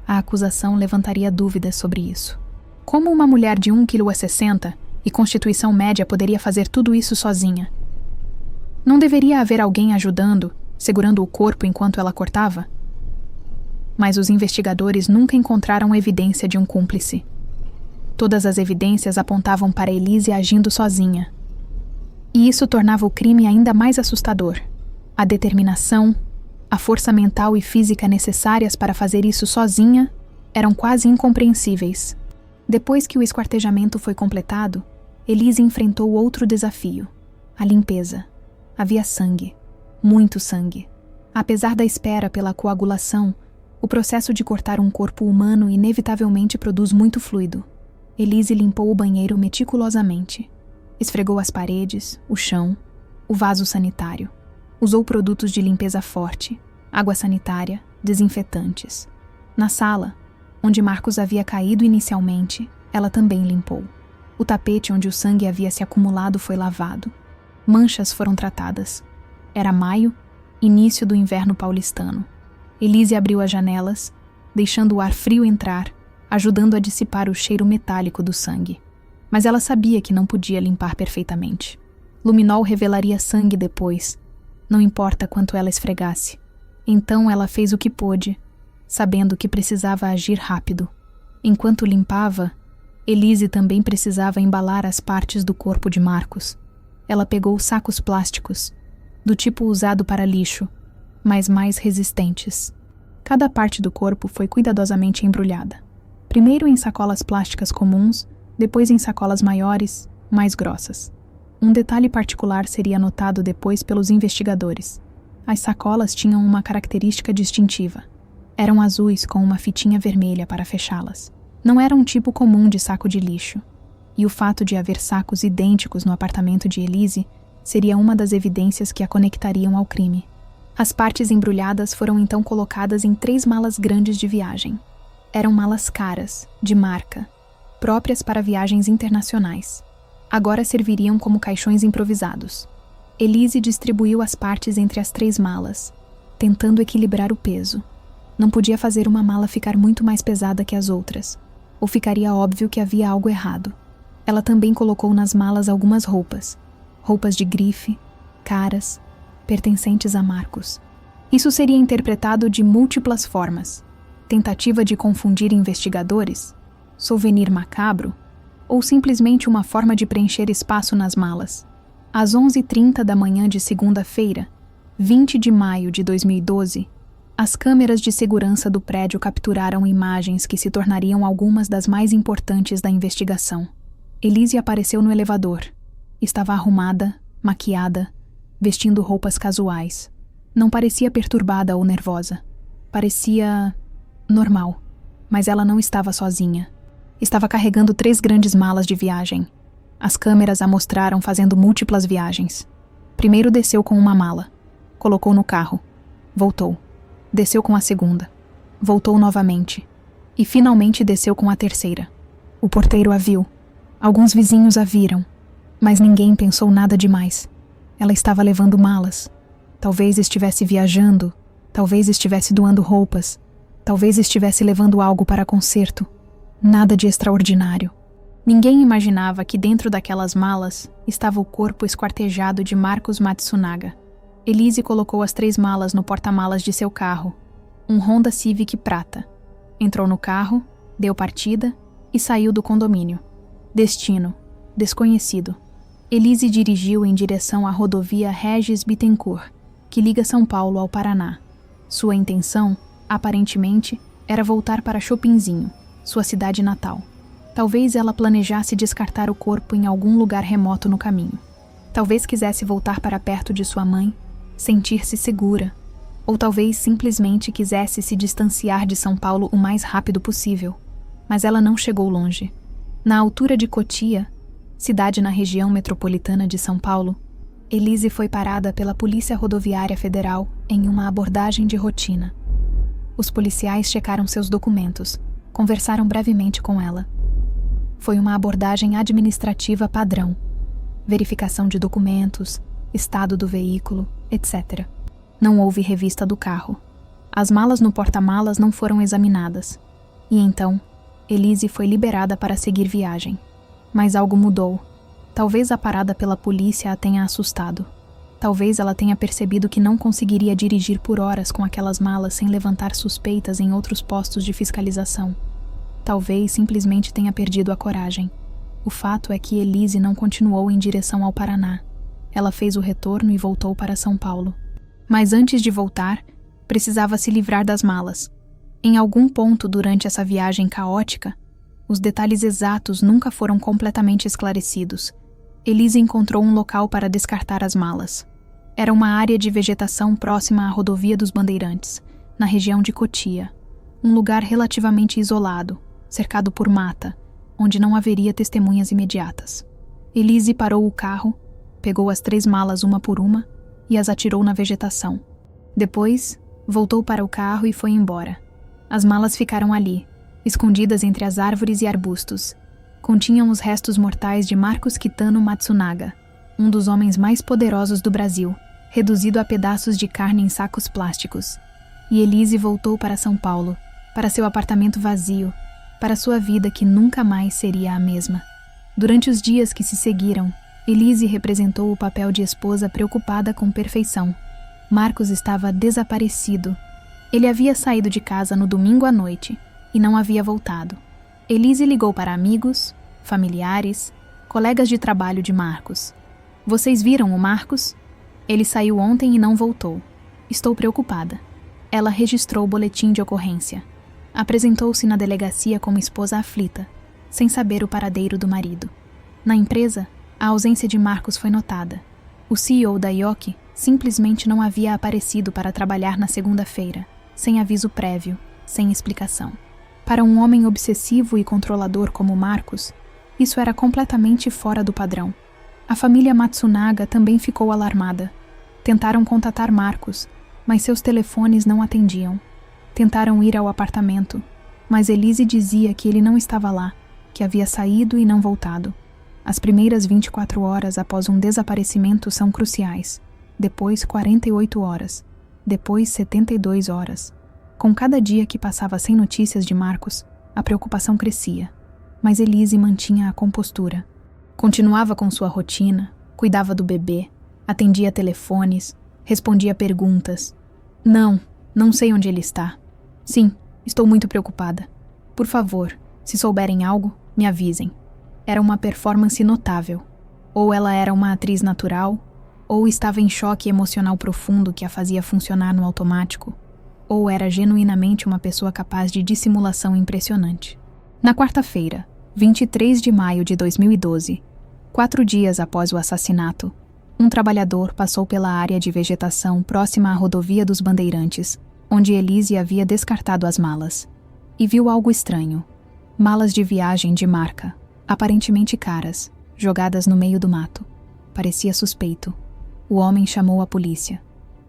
A acusação levantaria dúvidas sobre isso. Como uma mulher de 1,60 kg e constituição média poderia fazer tudo isso sozinha? Não deveria haver alguém ajudando, segurando o corpo enquanto ela cortava? Mas os investigadores nunca encontraram evidência de um cúmplice. Todas as evidências apontavam para Elise agindo sozinha. E isso tornava o crime ainda mais assustador. A determinação, a força mental e física necessárias para fazer isso sozinha eram quase incompreensíveis. Depois que o esquartejamento foi completado, Elise enfrentou outro desafio: a limpeza. Havia sangue, muito sangue. Apesar da espera pela coagulação, o processo de cortar um corpo humano inevitavelmente produz muito fluido. Elise limpou o banheiro meticulosamente. Esfregou as paredes, o chão, o vaso sanitário. Usou produtos de limpeza forte, água sanitária, desinfetantes. Na sala, onde Marcos havia caído inicialmente, ela também limpou. O tapete onde o sangue havia se acumulado foi lavado. Manchas foram tratadas. Era maio, início do inverno paulistano. Elise abriu as janelas, deixando o ar frio entrar, ajudando a dissipar o cheiro metálico do sangue. Mas ela sabia que não podia limpar perfeitamente. Luminol revelaria sangue depois, não importa quanto ela esfregasse. Então ela fez o que pôde, sabendo que precisava agir rápido. Enquanto limpava, Elise também precisava embalar as partes do corpo de Marcos. Ela pegou sacos plásticos, do tipo usado para lixo, mas mais resistentes. Cada parte do corpo foi cuidadosamente embrulhada. Primeiro em sacolas plásticas comuns, depois em sacolas maiores, mais grossas. Um detalhe particular seria notado depois pelos investigadores. As sacolas tinham uma característica distintiva. Eram azuis com uma fitinha vermelha para fechá-las. Não era um tipo comum de saco de lixo. E o fato de haver sacos idênticos no apartamento de Elise seria uma das evidências que a conectariam ao crime. As partes embrulhadas foram então colocadas em 3 malas grandes de viagem. Eram malas caras, de marca, próprias para viagens internacionais. Agora serviriam como caixões improvisados. Elise distribuiu as partes entre as 3 malas, tentando equilibrar o peso. Não podia fazer uma mala ficar muito mais pesada que as outras, ou ficaria óbvio que havia algo errado. Ela também colocou nas malas algumas roupas de grife, caras, pertencentes a Marcos. Isso seria interpretado de múltiplas formas: tentativa de confundir investigadores, souvenir macabro, ou simplesmente uma forma de preencher espaço nas malas. Às 11h30 da manhã de segunda-feira, 20 de maio de 2012, as câmeras de segurança do prédio capturaram imagens que se tornariam algumas das mais importantes da investigação. Elise apareceu no elevador. Estava arrumada, maquiada, vestindo roupas casuais. Não parecia perturbada ou nervosa. Parecia normal, mas ela não estava sozinha. Estava carregando 3 grandes malas de viagem. As câmeras a mostraram fazendo múltiplas viagens. Primeiro desceu com uma mala. Colocou no carro. Voltou. Desceu com a segunda. Voltou novamente. E finalmente desceu com a terceira. O porteiro a viu. Alguns vizinhos a viram. Mas ninguém pensou nada demais. Ela estava levando malas. Talvez estivesse viajando. Talvez estivesse doando roupas. Talvez estivesse levando algo para conserto. Nada de extraordinário. Ninguém imaginava que dentro daquelas malas estava o corpo esquartejado de Marcos Matsunaga. Elise colocou as 3 malas no porta-malas de seu carro, um Honda Civic prata. Entrou no carro, deu partida e saiu do condomínio. Destino: desconhecido. Elise dirigiu em direção à rodovia Regis Bittencourt, que liga São Paulo ao Paraná. Sua intenção, aparentemente, era voltar para Chopinzinho, sua cidade natal. Talvez ela planejasse descartar o corpo em algum lugar remoto no caminho. Talvez quisesse voltar para perto de sua mãe, sentir-se segura. Ou talvez simplesmente quisesse se distanciar de São Paulo o mais rápido possível. Mas ela não chegou longe. Na altura de Cotia, cidade na região metropolitana de São Paulo, Elise foi parada pela Polícia Rodoviária Federal em uma abordagem de rotina. Os policiais checaram seus documentos, conversaram brevemente com ela. Foi uma abordagem administrativa padrão. Verificação de documentos, estado do veículo, etc. Não houve revista do carro. As malas no porta-malas não foram examinadas. E então, Elise foi liberada para seguir viagem. Mas algo mudou. Talvez a parada pela polícia a tenha assustado. Talvez ela tenha percebido que não conseguiria dirigir por horas com aquelas malas sem levantar suspeitas em outros postos de fiscalização. Talvez simplesmente tenha perdido a coragem. O fato é que Elise não continuou em direção ao Paraná. Ela fez o retorno e voltou para São Paulo. Mas antes de voltar, precisava se livrar das malas. Em algum ponto durante essa viagem caótica, os detalhes exatos nunca foram completamente esclarecidos. Elise encontrou um local para descartar as malas. Era uma área de vegetação próxima à rodovia dos Bandeirantes, na região de Cotia. Um lugar relativamente isolado, cercado por mata, onde não haveria testemunhas imediatas. Elise parou o carro, pegou as 3 malas uma por uma e as atirou na vegetação. Depois, voltou para o carro e foi embora. As malas ficaram ali, escondidas entre as árvores e arbustos. Continham os restos mortais de Marcos Kitano Matsunaga, um dos homens mais poderosos do Brasil, reduzido a pedaços de carne em sacos plásticos. E Elise voltou para São Paulo, para seu apartamento vazio, para sua vida que nunca mais seria a mesma. Durante os dias que se seguiram, Elise representou o papel de esposa preocupada com perfeição. Marcos estava desaparecido. Ele havia saído de casa no domingo à noite e não havia voltado. Elise ligou para amigos, familiares, colegas de trabalho de Marcos. Vocês viram o Marcos? Ele saiu ontem e não voltou. Estou preocupada. Ela registrou o boletim de ocorrência. Apresentou-se na delegacia como esposa aflita, sem saber o paradeiro do marido. Na empresa, a ausência de Marcos foi notada. O CEO da IOC simplesmente não havia aparecido para trabalhar na segunda-feira, sem aviso prévio, sem explicação. Para um homem obsessivo e controlador como Marcos, isso era completamente fora do padrão. A família Matsunaga também ficou alarmada. Tentaram contatar Marcos, mas seus telefones não atendiam. Tentaram ir ao apartamento, mas Elise dizia que ele não estava lá, que havia saído e não voltado. As primeiras 24 horas após um desaparecimento são cruciais, depois 48 horas, depois 72 horas. Com cada dia que passava sem notícias de Marcos, a preocupação crescia, mas Elise mantinha a compostura. Continuava com sua rotina, cuidava do bebê, atendia telefones, respondia perguntas. Não sei onde ele está. Sim, estou muito preocupada. Por favor, se souberem algo, me avisem. Era uma performance notável. Ou ela era uma atriz natural, ou estava em choque emocional profundo que a fazia funcionar no automático, ou era genuinamente uma pessoa capaz de dissimulação impressionante. Na quarta-feira, 23 de maio de 2012, 4 dias após o assassinato, um trabalhador passou pela área de vegetação próxima à rodovia dos Bandeirantes, onde Elise havia descartado as malas, e viu algo estranho. Malas de viagem de marca, aparentemente caras, jogadas no meio do mato. Parecia suspeito. O homem chamou a polícia.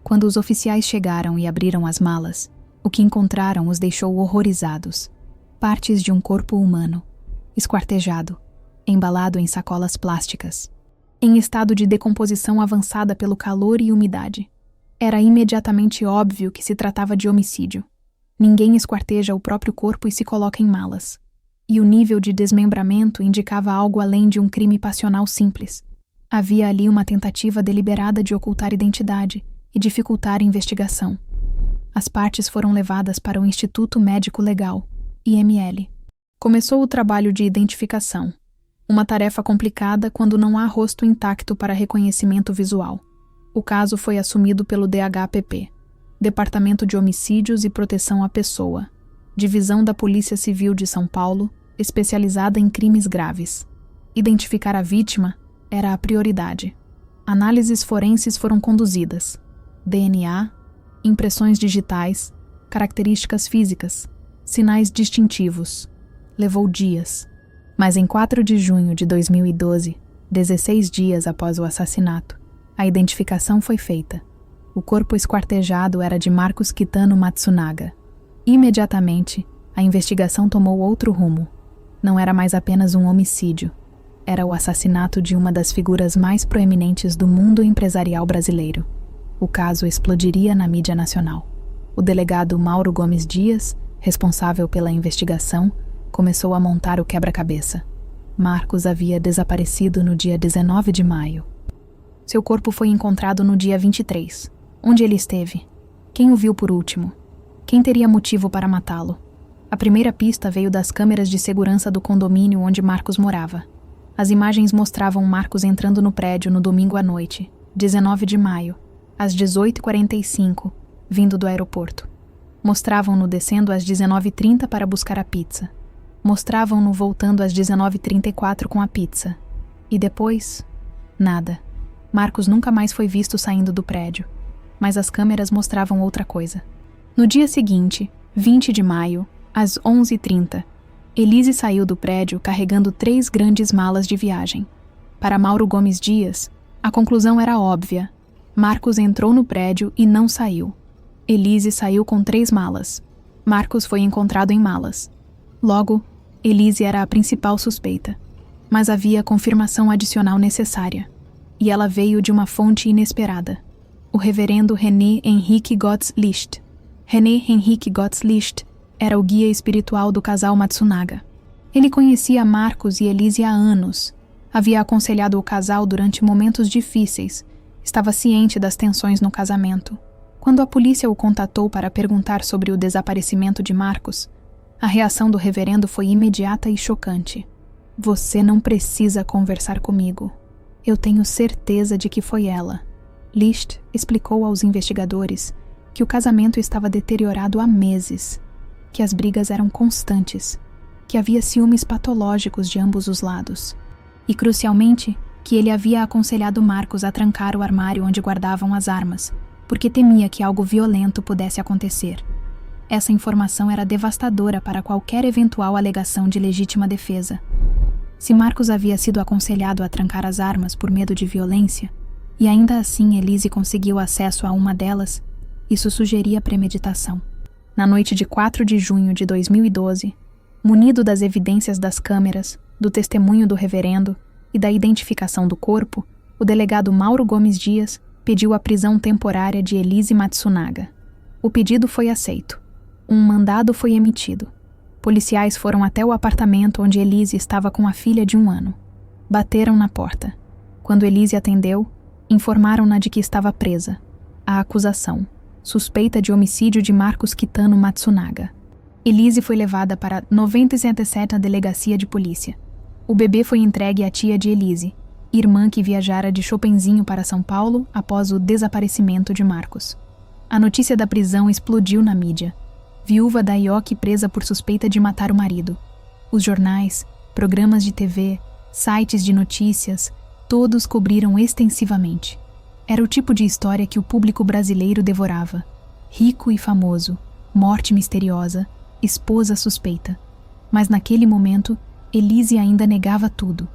Quando os oficiais chegaram e abriram as malas, o que encontraram os deixou horrorizados. Partes de um corpo humano, esquartejado, embalado em sacolas plásticas, em estado de decomposição avançada pelo calor e umidade. Era imediatamente óbvio que se tratava de homicídio. Ninguém esquarteja o próprio corpo e se coloca em malas. E o nível de desmembramento indicava algo além de um crime passional simples. Havia ali uma tentativa deliberada de ocultar identidade e dificultar a investigação. As partes foram levadas para o Instituto Médico Legal, IML. Começou o trabalho de identificação, uma tarefa complicada quando não há rosto intacto para reconhecimento visual. O caso foi assumido pelo DHPP, Departamento de Homicídios e Proteção à Pessoa, Divisão da Polícia Civil de São Paulo, especializada em crimes graves. Identificar a vítima era a prioridade. Análises forenses foram conduzidas. DNA, impressões digitais, características físicas, sinais distintivos. Levou dias. Mas em 4 de junho de 2012, 16 dias após o assassinato, a identificação foi feita. O corpo esquartejado era de Marcos Kitano Matsunaga. Imediatamente, a investigação tomou outro rumo. Não era mais apenas um homicídio. Era o assassinato de uma das figuras mais proeminentes do mundo empresarial brasileiro. O caso explodiria na mídia nacional. O delegado Mauro Gomes Dias, responsável pela investigação, começou a montar o quebra-cabeça. Marcos havia desaparecido no dia 19 de maio. Seu corpo foi encontrado no dia 23. Onde ele esteve? Quem o viu por último? Quem teria motivo para matá-lo? A primeira pista veio das câmeras de segurança do condomínio onde Marcos morava. As imagens mostravam Marcos entrando no prédio no domingo à noite, 19 de maio, às 18h45, vindo do aeroporto. Mostravam-no descendo às 19h30 para buscar a pizza. Mostravam-no voltando às 19h34 com a pizza. E depois, nada. Marcos nunca mais foi visto saindo do prédio, mas as câmeras mostravam outra coisa. No dia seguinte, 20 de maio, às 11h30, Elise saiu do prédio carregando 3 grandes malas de viagem. Para Mauro Gomes Dias, a conclusão era óbvia. Marcos entrou no prédio e não saiu. Elise saiu com 3 malas. Marcos foi encontrado em malas. Logo, Elise era a principal suspeita. Mas havia confirmação adicional necessária. E ela veio de uma fonte inesperada. O reverendo René Henrique Gotts Licht. René Henrique Gotts Licht era o guia espiritual do casal Matsunaga. Ele conhecia Marcos e Elise há anos. Havia aconselhado o casal durante momentos difíceis. Estava ciente das tensões no casamento. Quando a polícia o contatou para perguntar sobre o desaparecimento de Marcos, a reação do reverendo foi imediata e chocante. Você não precisa conversar comigo. Eu tenho certeza de que foi ela. Licht explicou aos investigadores que o casamento estava deteriorado há meses, que as brigas eram constantes, que havia ciúmes patológicos de ambos os lados. E, crucialmente, que ele havia aconselhado Marcos a trancar o armário onde guardavam as armas, porque temia que algo violento pudesse acontecer. Essa informação era devastadora para qualquer eventual alegação de legítima defesa. Se Marcos havia sido aconselhado a trancar as armas por medo de violência, e ainda assim Elise conseguiu acesso a uma delas, isso sugeria premeditação. Na noite de 4 de junho de 2012, munido das evidências das câmeras, do testemunho do reverendo e da identificação do corpo, o delegado Mauro Gomes Dias pediu a prisão temporária de Elise Matsunaga. O pedido foi aceito. Um mandado foi emitido. Policiais foram até o apartamento onde Elise estava com a filha de 1 ano. Bateram na porta. Quando Elise atendeu, informaram-na de que estava presa. A acusação: suspeita de homicídio de Marcos Kitano Matsunaga. Elise foi levada para 97ª Delegacia de Polícia. O bebê foi entregue à tia de Elise, irmã que viajara de Chopenzinho para São Paulo após o desaparecimento de Marcos. A notícia da prisão explodiu na mídia. Viúva da Ioki presa por suspeita de matar o marido. Os jornais, programas de TV, sites de notícias, todos cobriram extensivamente. Era o tipo de história que o público brasileiro devorava. Rico e famoso, morte misteriosa, esposa suspeita. Mas naquele momento, Elise ainda negava tudo.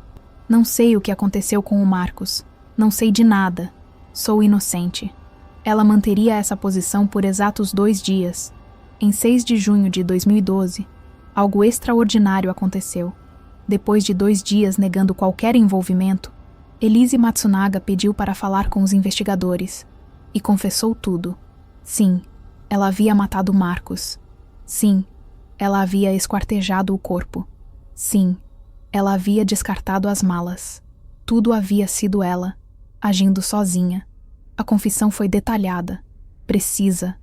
Não sei o que aconteceu com o Marcos. Não sei de nada. Sou inocente. Ela manteria essa posição por exatos 2 dias. Em 6 de junho de 2012, algo extraordinário aconteceu. Depois de 2 dias negando qualquer envolvimento, Elise Matsunaga pediu para falar com os investigadores e confessou tudo. Sim, ela havia matado Marcos. Sim, ela havia esquartejado o corpo. Sim, ela havia descartado as malas. Tudo havia sido ela, agindo sozinha. A confissão foi detalhada, precisa,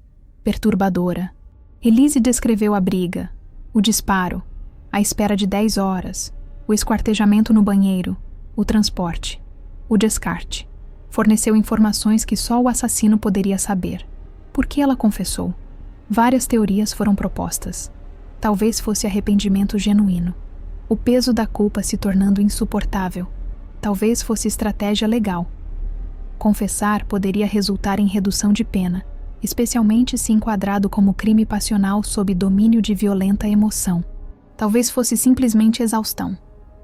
perturbadora. Elise descreveu a briga, o disparo, a espera de 10 horas, o esquartejamento no banheiro, o transporte, o descarte. Forneceu informações que só o assassino poderia saber. Por que ela confessou? Várias teorias foram propostas. Talvez fosse arrependimento genuíno. O peso da culpa se tornando insuportável. Talvez fosse estratégia legal. Confessar poderia resultar em redução de pena, especialmente se enquadrado como crime passional sob domínio de violenta emoção. Talvez fosse simplesmente exaustão.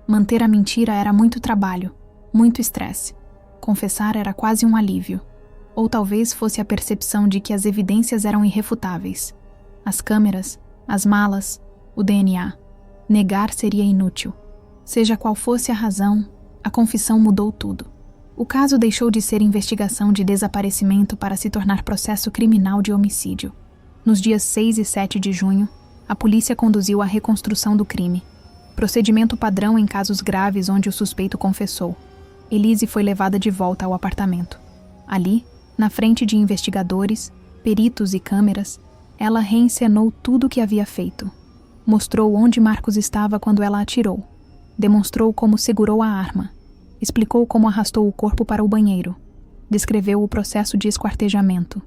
Manter a mentira era muito trabalho, muito estresse. Confessar era quase um alívio. Ou talvez fosse a percepção de que as evidências eram irrefutáveis. As câmeras, as malas, o DNA. Negar seria inútil. Seja qual fosse a razão, a confissão mudou tudo. O caso deixou de ser investigação de desaparecimento para se tornar processo criminal de homicídio. Nos dias 6 e 7 de junho, a polícia conduziu a reconstrução do crime. Procedimento padrão em casos graves onde o suspeito confessou. Elise foi levada de volta ao apartamento. Ali, na frente de investigadores, peritos e câmeras, ela reencenou tudo o que havia feito. Mostrou onde Marcos estava quando ela atirou. Demonstrou como segurou a arma. Explicou como arrastou o corpo para o banheiro. Descreveu o processo de esquartejamento.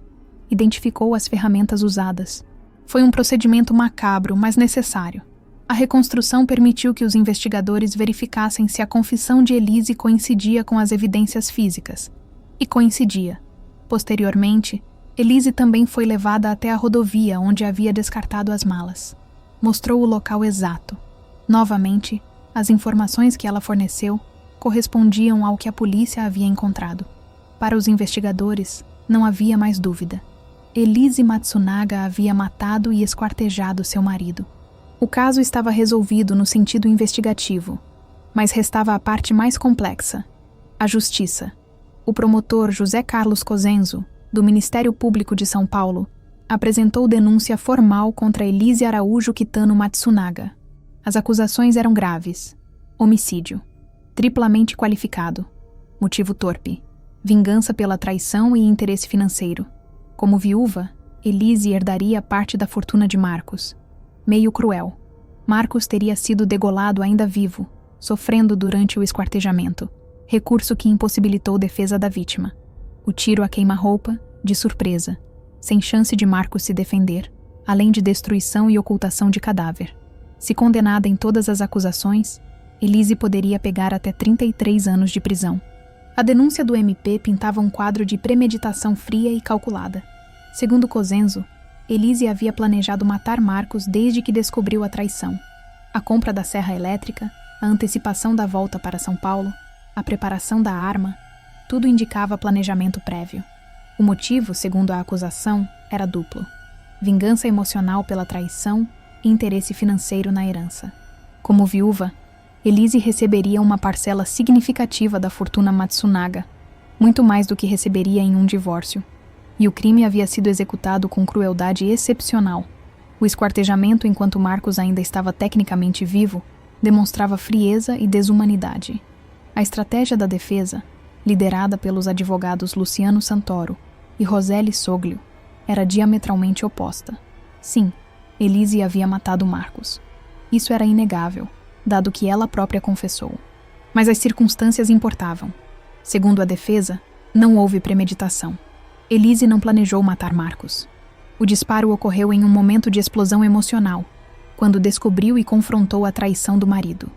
Identificou as ferramentas usadas. Foi um procedimento macabro, mas necessário. A reconstrução permitiu que os investigadores verificassem se a confissão de Elise coincidia com as evidências físicas. E coincidia. Posteriormente, Elise também foi levada até a rodovia onde havia descartado as malas. Mostrou o local exato. Novamente, as informações que ela forneceu correspondiam ao que a polícia havia encontrado. Para os investigadores, não havia mais dúvida. Elise Matsunaga havia matado e esquartejado seu marido. O caso estava resolvido no sentido investigativo, mas restava a parte mais complexa: a justiça. O promotor José Carlos Cosenzo, do Ministério Público de São Paulo, apresentou denúncia formal contra Elise Araújo Kitano Matsunaga. As acusações eram graves: homicídio, triplamente qualificado, motivo torpe, vingança pela traição e interesse financeiro. Como viúva, Elise herdaria parte da fortuna de Marcos. Meio cruel. Marcos teria sido degolado ainda vivo, sofrendo durante o esquartejamento, recurso que impossibilitou defesa da vítima. O tiro a queima-roupa, de surpresa, sem chance de Marcos se defender, além de destruição e ocultação de cadáver. Se condenada em todas as acusações, Elise poderia pegar até 33 anos de prisão. A denúncia do MP pintava um quadro de premeditação fria e calculada. Segundo Cosenzo, Elise havia planejado matar Marcos desde que descobriu a traição. A compra da serra elétrica, a antecipação da volta para São Paulo, a preparação da arma, tudo indicava planejamento prévio. O motivo, segundo a acusação, era duplo: vingança emocional pela traição e interesse financeiro na herança. Como viúva, Elise receberia uma parcela significativa da fortuna Matsunaga, muito mais do que receberia em um divórcio. E o crime havia sido executado com crueldade excepcional. O esquartejamento, enquanto Marcos ainda estava tecnicamente vivo, demonstrava frieza e desumanidade. A estratégia da defesa, liderada pelos advogados Luciano Santoro e Roseli Soglio, era diametralmente oposta. Sim, Elise havia matado Marcos. Isso era inegável, dado que ela própria confessou. Mas as circunstâncias importavam. Segundo a defesa, não houve premeditação. Elise não planejou matar Marcos. O disparo ocorreu em um momento de explosão emocional, quando descobriu e confrontou a traição do marido.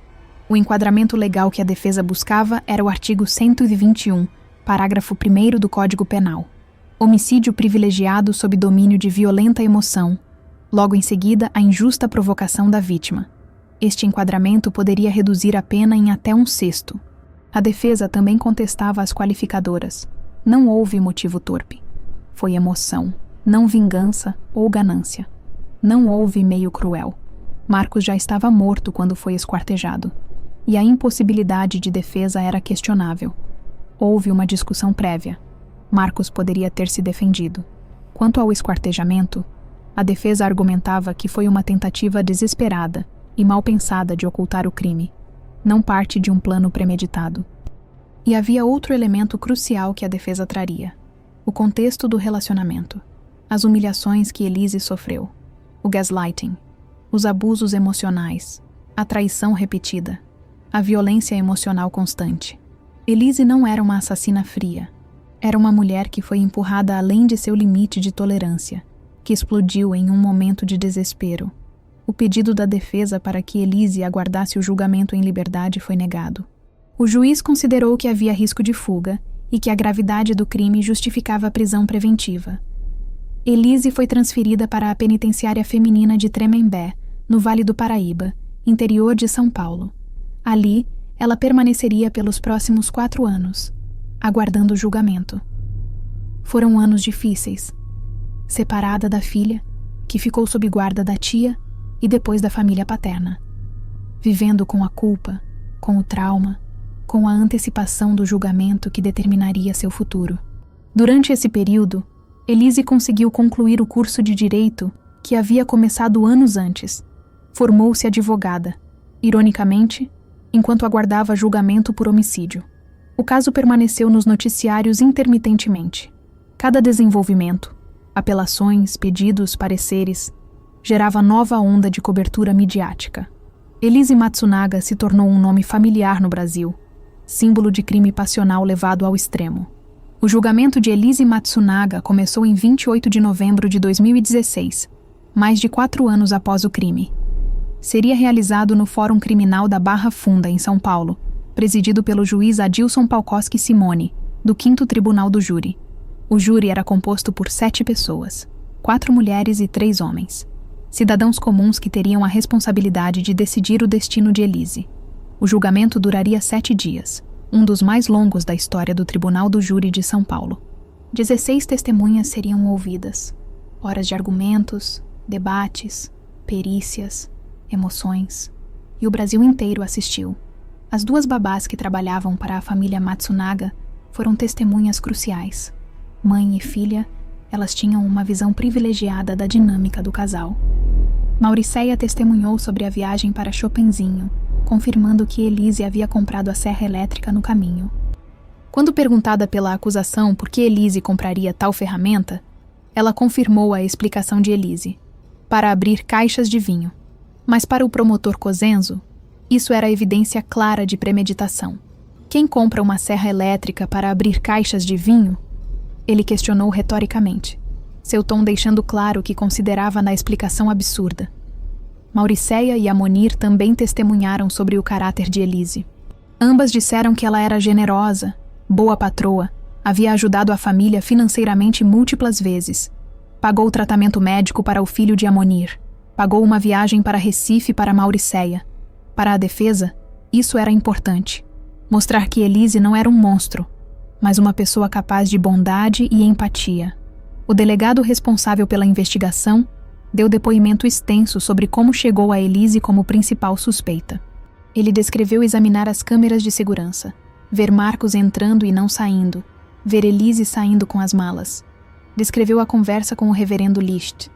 O enquadramento legal que a defesa buscava era o artigo 121, parágrafo 1º do Código Penal. Homicídio privilegiado sob domínio de violenta emoção. Logo em seguida, a injusta provocação da vítima. Este enquadramento poderia reduzir a pena em até 1/6. A defesa também contestava as qualificadoras. Não houve motivo torpe. Foi emoção, não vingança ou ganância. Não houve meio cruel. Marcos já estava morto quando foi esquartejado. E a impossibilidade de defesa era questionável. Houve uma discussão prévia. Marcos poderia ter se defendido. Quanto ao esquartejamento, a defesa argumentava que foi uma tentativa desesperada e mal pensada de ocultar o crime, não parte de um plano premeditado. E havia outro elemento crucial que a defesa traria: o contexto do relacionamento, as humilhações que Elise sofreu, o gaslighting, os abusos emocionais, a traição repetida, a violência emocional constante. Elise não era uma assassina fria. Era uma mulher que foi empurrada além de seu limite de tolerância, que explodiu em um momento de desespero. O pedido da defesa para que Elise aguardasse o julgamento em liberdade foi negado. O juiz considerou que havia risco de fuga e que a gravidade do crime justificava a prisão preventiva. Elise foi transferida para a penitenciária feminina de Tremembé, no Vale do Paraíba, interior de São Paulo. Ali, ela permaneceria pelos próximos 4 anos, aguardando o julgamento. Foram anos difíceis. Separada da filha, que ficou sob guarda da tia e depois da família paterna. Vivendo com a culpa, com o trauma, com a antecipação do julgamento que determinaria seu futuro. Durante esse período, Elise conseguiu concluir o curso de Direito que havia começado anos antes. Formou-se advogada, ironicamente, enquanto aguardava julgamento por homicídio. O caso permaneceu nos noticiários intermitentemente. Cada desenvolvimento, apelações, pedidos, pareceres, gerava nova onda de cobertura midiática. Elise Matsunaga se tornou um nome familiar no Brasil, símbolo de crime passional levado ao extremo. O julgamento de Elise Matsunaga começou em 28 de novembro de 2016, mais de 4 anos após o crime. Seria realizado no Fórum Criminal da Barra Funda, em São Paulo, presidido pelo juiz Adilson Palkowski Simone, do 5º Tribunal do Júri. O júri era composto por 7 pessoas, 4 mulheres e 3 homens. Cidadãos comuns que teriam a responsabilidade de decidir o destino de Elise. O julgamento duraria 7 dias, um dos mais longos da história do Tribunal do Júri de São Paulo. 16 testemunhas seriam ouvidas. Horas de argumentos, debates, perícias, emoções. E o Brasil inteiro assistiu. As 2 babás que trabalhavam para a família Matsunaga foram testemunhas cruciais. Mãe e filha, elas tinham uma visão privilegiada da dinâmica do casal. Mauricéia testemunhou sobre a viagem para Chopinzinho, confirmando que Elise havia comprado a serra elétrica no caminho. Quando perguntada pela acusação por que Elise compraria tal ferramenta, ela confirmou a explicação de Elise: para abrir caixas de vinho. Mas para o promotor Cosenzo, isso era evidência clara de premeditação. Quem compra uma serra elétrica para abrir caixas de vinho? Ele questionou retoricamente, seu tom deixando claro que considerava na explicação absurda. Mauricéia e Amonir também testemunharam sobre o caráter de Elise. Ambas disseram que ela era generosa, boa patroa, havia ajudado a família financeiramente múltiplas vezes. Pagou o tratamento médico para o filho de Amonir. Pagou uma viagem para Recife para Mauricéia. Para a defesa, isso era importante. Mostrar que Elise não era um monstro, mas uma pessoa capaz de bondade e empatia. O delegado responsável pela investigação deu depoimento extenso sobre como chegou a Elise como principal suspeita. Ele descreveu examinar as câmeras de segurança, ver Marcos entrando e não saindo, ver Elise saindo com as malas. Descreveu a conversa com o reverendo Liszt.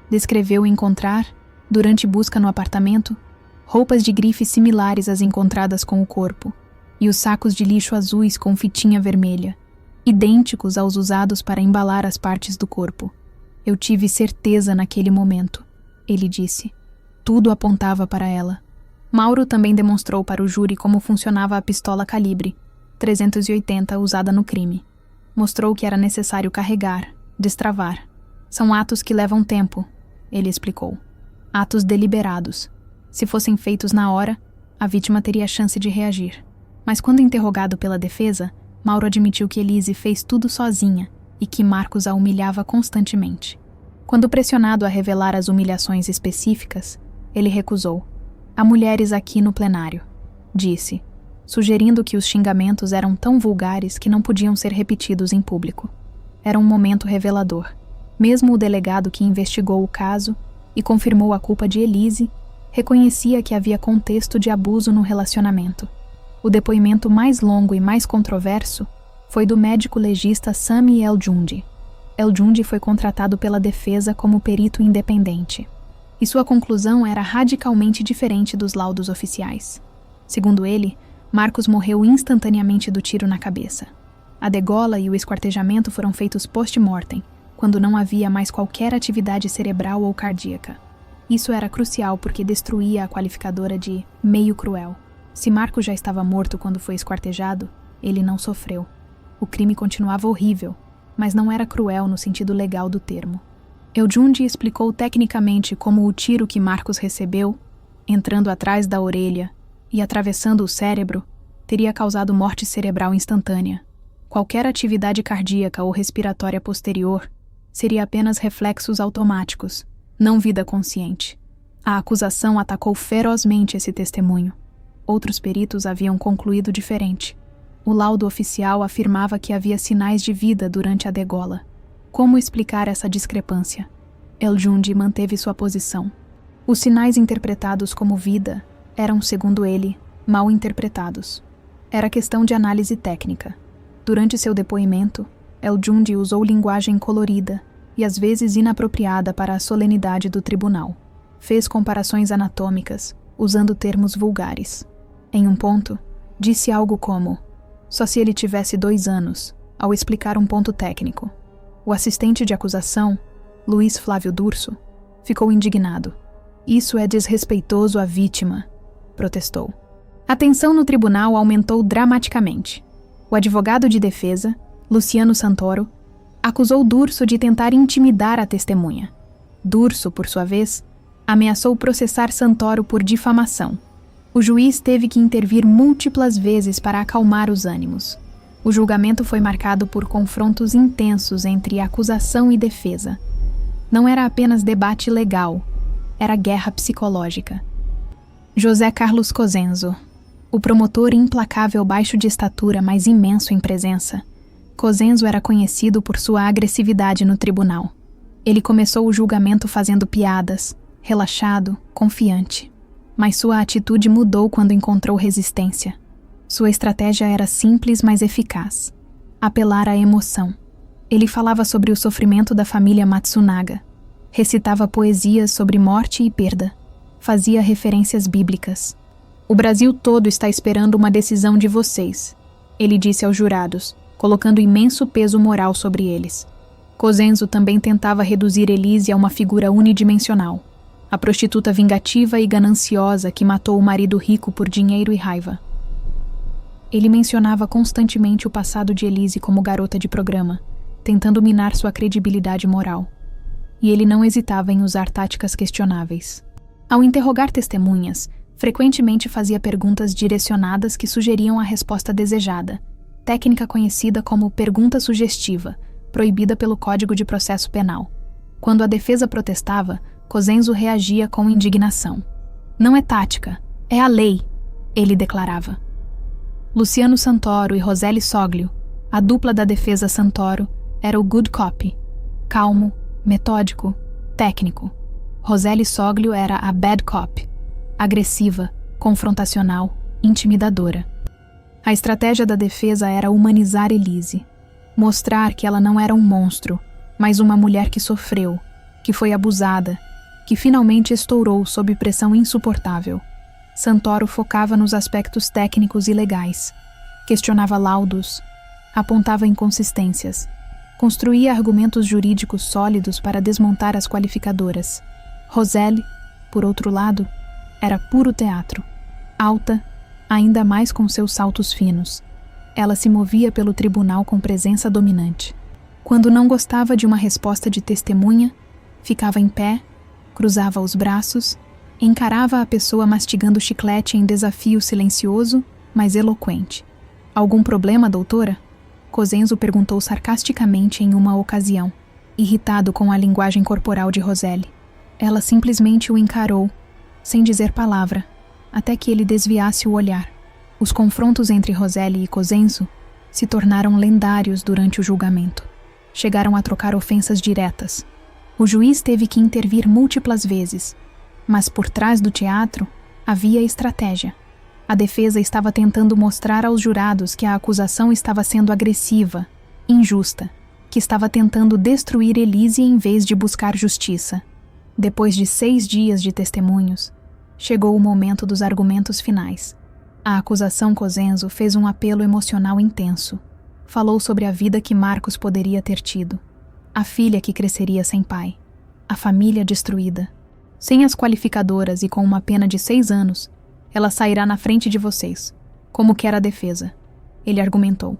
Descreveu encontrar, durante busca no apartamento, roupas de grife similares às encontradas com o corpo, e os sacos de lixo azuis com fitinha vermelha, idênticos aos usados para embalar as partes do corpo. Eu tive certeza naquele momento, ele disse. Tudo apontava para ela. Mauro também demonstrou para o júri como funcionava a pistola calibre 380 usada no crime. Mostrou que era necessário carregar, destravar. São atos que levam tempo, ele explicou. Atos deliberados. Se fossem feitos na hora, a vítima teria a chance de reagir. Mas quando interrogado pela defesa, Mauro admitiu que Elise fez tudo sozinha e que Marcos a humilhava constantemente. Quando pressionado a revelar as humilhações específicas, ele recusou. Há mulheres aqui no plenário, disse, sugerindo que os xingamentos eram tão vulgares que não podiam ser repetidos em público. Era um momento revelador. Mesmo o delegado que investigou o caso e confirmou a culpa de Elise, reconhecia que havia contexto de abuso no relacionamento. O depoimento mais longo e mais controverso foi do médico legista Sami El-Jundi. El-Jundi foi contratado pela defesa como perito independente. E sua conclusão era radicalmente diferente dos laudos oficiais. Segundo ele, Marcos morreu instantaneamente do tiro na cabeça. A degola e o esquartejamento foram feitos post-mortem, quando não havia mais qualquer atividade cerebral ou cardíaca. Isso era crucial porque destruía a qualificadora de meio cruel. Se Marcos já estava morto quando foi esquartejado, ele não sofreu. O crime continuava horrível, mas não era cruel no sentido legal do termo. El-Jundi explicou tecnicamente como o tiro que Marcos recebeu, entrando atrás da orelha e atravessando o cérebro, teria causado morte cerebral instantânea. Qualquer atividade cardíaca ou respiratória posterior seria apenas reflexos automáticos, não vida consciente. A acusação atacou ferozmente esse testemunho. Outros peritos haviam concluído diferente. O laudo oficial afirmava que havia sinais de vida durante a degola. Como explicar essa discrepância? El-Jundi manteve sua posição. Os sinais interpretados como vida eram, segundo ele, mal interpretados. Era questão de análise técnica. Durante seu depoimento, El-Jundi usou linguagem colorida e às vezes inapropriada para a solenidade do tribunal. Fez comparações anatômicas, usando termos vulgares. Em um ponto, disse algo como: só se ele tivesse 2 anos, ao explicar um ponto técnico. O assistente de acusação, Luiz Flávio Durso, ficou indignado. Isso é desrespeitoso à vítima, protestou. A tensão no tribunal aumentou dramaticamente. O advogado de defesa, Luciano Santoro, acusou Durso de tentar intimidar a testemunha. Durso, por sua vez, ameaçou processar Santoro por difamação. O juiz teve que intervir múltiplas vezes para acalmar os ânimos. O julgamento foi marcado por confrontos intensos entre acusação e defesa. Não era apenas debate legal, era guerra psicológica. José Carlos Cosenzo, o promotor implacável baixo de estatura, mas imenso em presença. Cosenzo era conhecido por sua agressividade no tribunal. Ele começou o julgamento fazendo piadas, relaxado, confiante. Mas sua atitude mudou quando encontrou resistência. Sua estratégia era simples, mas eficaz. Apelar à emoção. Ele falava sobre o sofrimento da família Matsunaga. Recitava poesias sobre morte e perda. Fazia referências bíblicas. O Brasil todo está esperando uma decisão de vocês, ele disse aos jurados, colocando imenso peso moral sobre eles. Cosenzo também tentava reduzir Elise a uma figura unidimensional, a prostituta vingativa e gananciosa que matou o marido rico por dinheiro e raiva. Ele mencionava constantemente o passado de Elise como garota de programa, tentando minar sua credibilidade moral. E ele não hesitava em usar táticas questionáveis. Ao interrogar testemunhas, frequentemente fazia perguntas direcionadas que sugeriam a resposta desejada, técnica conhecida como pergunta sugestiva, proibida pelo Código de Processo Penal. Quando a defesa protestava, Cosenzo reagia com indignação. Não é tática, é a lei, ele declarava. Luciano Santoro e Roseli Soglio, a dupla da defesa Santoro, era o good cop, calmo, metódico, técnico. Roseli Soglio era a bad cop, agressiva, confrontacional, intimidadora. A estratégia da defesa era humanizar Elise, mostrar que ela não era um monstro, mas uma mulher que sofreu, que foi abusada, que finalmente estourou sob pressão insuportável. Santoro focava nos aspectos técnicos e legais, questionava laudos, apontava inconsistências, construía argumentos jurídicos sólidos para desmontar as qualificadoras. Roseli, por outro lado, era puro teatro. Alta, ainda mais com seus saltos finos. Ela se movia pelo tribunal com presença dominante. Quando não gostava de uma resposta de testemunha, ficava em pé, cruzava os braços, encarava a pessoa mastigando chiclete em desafio silencioso, mas eloquente. Algum problema, doutora? Cosenzo perguntou sarcasticamente em uma ocasião, irritado com a linguagem corporal de Roseli. Ela simplesmente o encarou, sem dizer palavra, até que ele desviasse o olhar. Os confrontos entre Roseli e Cosenzo se tornaram lendários durante o julgamento. Chegaram a trocar ofensas diretas. O juiz teve que intervir múltiplas vezes, mas por trás do teatro havia estratégia. A defesa estava tentando mostrar aos jurados que a acusação estava sendo agressiva, injusta, que estava tentando destruir Elise em vez de buscar justiça. Depois de 6 dias de testemunhos, chegou o momento dos argumentos finais. A acusação Cosenzo fez um apelo emocional intenso. Falou sobre a vida que Marcos poderia ter tido, a filha que cresceria sem pai, a família destruída. Sem as qualificadoras e com uma pena de 6 anos, ela sairá na frente de vocês, como quer a defesa, ele argumentou,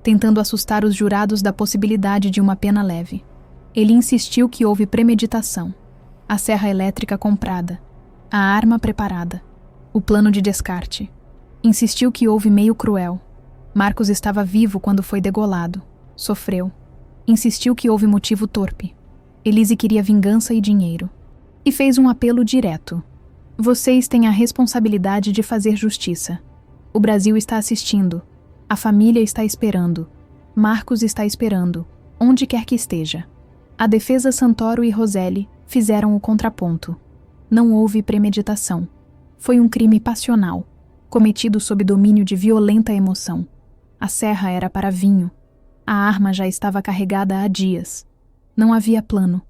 tentando assustar os jurados da possibilidade de uma pena leve. Ele insistiu que houve premeditação, a serra elétrica comprada, a arma preparada, o plano de descarte. Insistiu que houve meio cruel. Marcos estava vivo quando foi degolado. Sofreu. Insistiu que houve motivo torpe. Elise queria vingança e dinheiro. E fez um apelo direto. Vocês têm a responsabilidade de fazer justiça. O Brasil está assistindo. A família está esperando. Marcos está esperando, onde quer que esteja. A defesa Santoro e Roseli fizeram o contraponto. Não houve premeditação. Foi um crime passional, cometido sob domínio de violenta emoção. A serra era para vinho. A arma já estava carregada há dias. Não havia plano.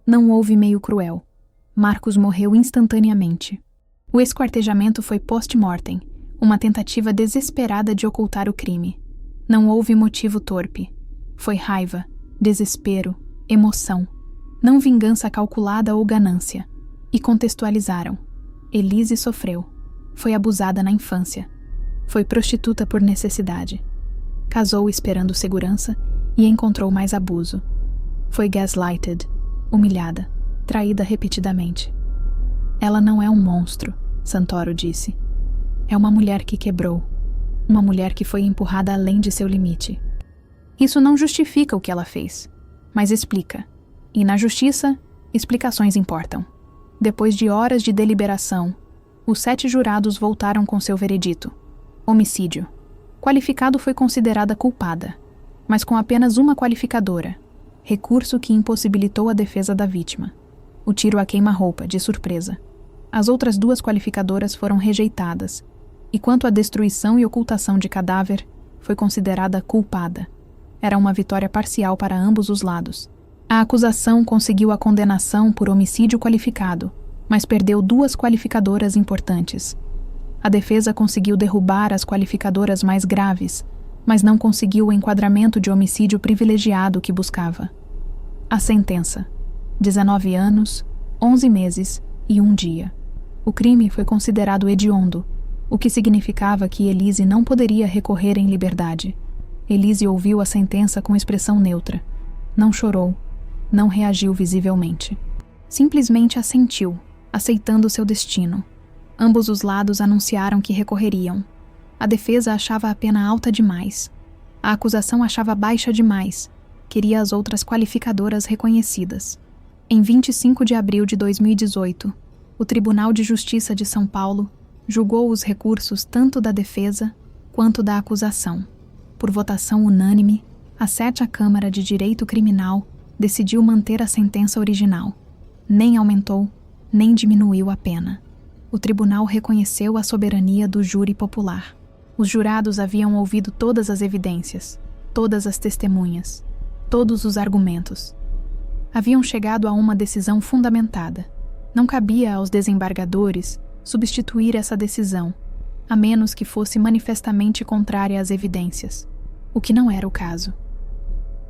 Não houve meio cruel. Marcos morreu instantaneamente. O esquartejamento foi post-mortem, uma tentativa desesperada de ocultar o crime. Não houve motivo torpe. Foi raiva, desespero, emoção. Não vingança calculada ou ganância. E contextualizaram. Elise sofreu. Foi abusada na infância. Foi prostituta por necessidade. Casou esperando segurança e encontrou mais abuso. Foi gaslighted, humilhada, traída repetidamente. Ela não é um monstro, Santoro disse. É uma mulher que quebrou. Uma mulher que foi empurrada além de seu limite. Isso não justifica o que ela fez, mas explica. E na justiça, explicações importam. Depois de horas de deliberação, os 7 jurados voltaram com seu veredito. Homicídio. Qualificado foi considerada culpada, mas com apenas uma qualificadora, recurso que impossibilitou a defesa da vítima. O tiro a queima-roupa, de surpresa. As outras 2 qualificadoras foram rejeitadas, e quanto à destruição e ocultação de cadáver, foi considerada culpada. Era uma vitória parcial para ambos os lados. A acusação conseguiu a condenação por homicídio qualificado, mas perdeu 2 qualificadoras importantes. A defesa conseguiu derrubar as qualificadoras mais graves, mas não conseguiu o enquadramento de homicídio privilegiado que buscava. A sentença: 19 anos, 11 meses e 1 dia. O crime foi considerado hediondo, o que significava que Elise não poderia recorrer em liberdade. Elise ouviu a sentença com expressão neutra. Não chorou, não reagiu visivelmente. Simplesmente assentiu, aceitando seu destino. Ambos os lados anunciaram que recorreriam. A defesa achava a pena alta demais. A acusação achava baixa demais. Queria as outras qualificadoras reconhecidas. Em 25 de abril de 2018, o Tribunal de Justiça de São Paulo julgou os recursos tanto da defesa quanto da acusação. Por votação unânime, a 7ª Câmara de Direito Criminal decidiu manter a sentença original. Nem aumentou, nem diminuiu a pena. O tribunal reconheceu a soberania do júri popular. Os jurados haviam ouvido todas as evidências, todas as testemunhas, todos os argumentos. Haviam chegado a uma decisão fundamentada. Não cabia aos desembargadores substituir essa decisão, a menos que fosse manifestamente contrária às evidências, o que não era o caso.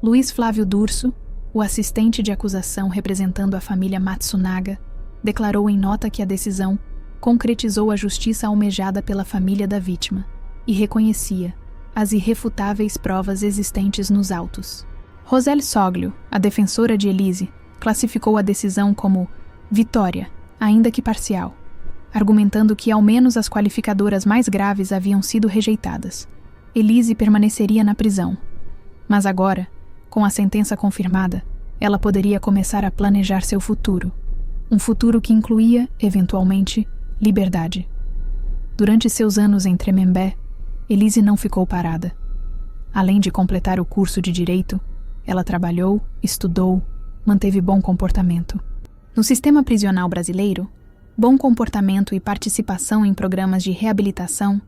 Luiz Flávio Durso, o assistente de acusação representando a família Matsunaga, declarou em nota que a decisão concretizou a justiça almejada pela família da vítima e reconhecia as irrefutáveis provas existentes nos autos. Roseli Soglio, a defensora de Elise, classificou a decisão como vitória, ainda que parcial, argumentando que ao menos as qualificadoras mais graves haviam sido rejeitadas. Elise permaneceria na prisão. Mas agora, com a sentença confirmada, ela poderia começar a planejar seu futuro. Um futuro que incluía, eventualmente, liberdade. Durante seus anos em Tremembé, Elise não ficou parada. Além de completar o curso de Direito, ela trabalhou, estudou, manteve bom comportamento. No sistema prisional brasileiro, bom comportamento e participação em programas de reabilitação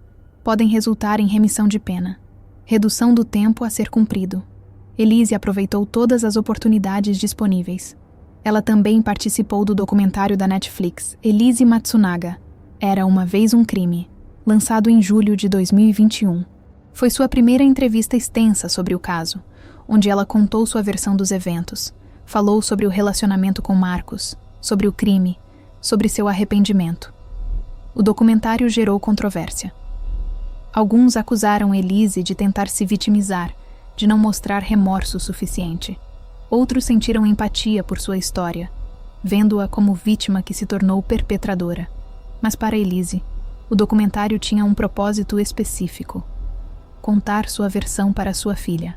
podem resultar em remissão de pena, redução do tempo a ser cumprido. Elise aproveitou todas as oportunidades disponíveis. Ela também participou do documentário da Netflix Elise Matsunaga, Era uma Vez um Crime, lançado em julho de 2021. Foi sua primeira entrevista extensa sobre o caso, onde ela contou sua versão dos eventos, falou sobre o relacionamento com Marcos, sobre o crime, sobre seu arrependimento. O documentário gerou controvérsia. Alguns acusaram Elise de tentar se vitimizar, de não mostrar remorso suficiente. Outros sentiram empatia por sua história, vendo-a como vítima que se tornou perpetradora. Mas para Elise, o documentário tinha um propósito específico: contar sua versão para sua filha.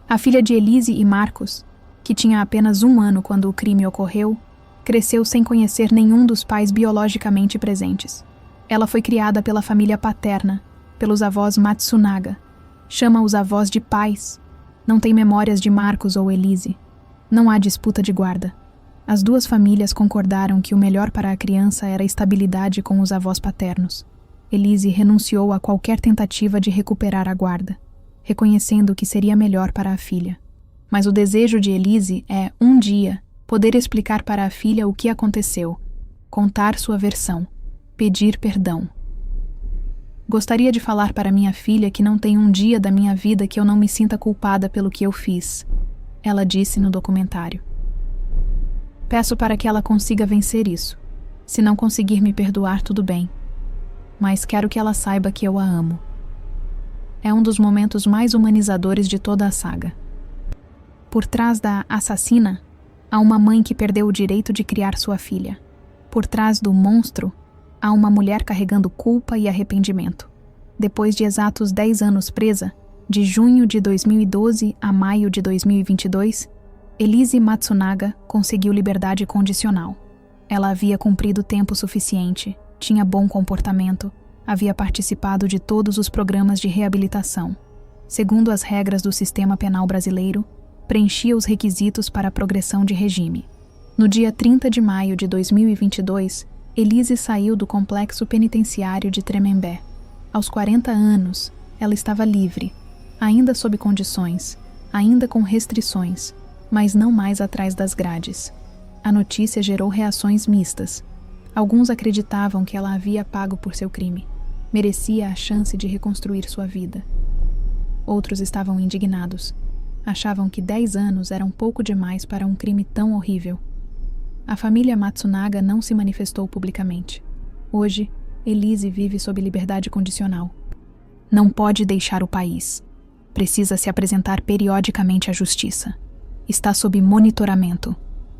A filha de Elise e Marcos, que tinha apenas 1 ano quando o crime ocorreu, cresceu sem conhecer nenhum dos pais biologicamente presentes. Ela foi criada pela família paterna, pelos avós Matsunaga. Chama os avós de pais. Não tem memórias de Marcos ou Elise. Não há disputa de guarda. As 2 famílias concordaram que o melhor para a criança era a estabilidade com os avós paternos. Elise renunciou a qualquer tentativa de recuperar a guarda, reconhecendo que seria melhor para a filha. Mas o desejo de Elise é, um dia, poder explicar para a filha o que aconteceu, contar sua versão, pedir perdão. Gostaria de falar para minha filha que não tem um dia da minha vida que eu não me sinta culpada pelo que eu fiz, ela disse no documentário. Peço para que ela consiga vencer isso. Se não conseguir me perdoar, tudo bem. Mas quero que ela saiba que eu a amo. É um dos momentos mais humanizadores de toda a saga. Por trás da assassina, há uma mãe que perdeu o direito de criar sua filha. Por trás do monstro, há uma mulher carregando culpa e arrependimento. Depois de exatos 10 anos presa, de junho de 2012 a maio de 2022, Elise Matsunaga conseguiu liberdade condicional. Ela havia cumprido tempo suficiente, tinha bom comportamento, havia participado de todos os programas de reabilitação. Segundo as regras do sistema penal brasileiro, preenchia os requisitos para a progressão de regime. No dia 30 de maio de 2022, Elise saiu do complexo penitenciário de Tremembé. Aos 40 anos, ela estava livre, ainda sob condições, ainda com restrições, mas não mais atrás das grades. A notícia gerou reações mistas. Alguns acreditavam que ela havia pago por seu crime. Merecia a chance de reconstruir sua vida. Outros estavam indignados. Achavam que 10 anos eram pouco demais para um crime tão horrível. A família Matsunaga não se manifestou publicamente. Hoje, Elise vive sob liberdade condicional. Não pode deixar o país. Precisa se apresentar periodicamente à justiça. Está sob monitoramento.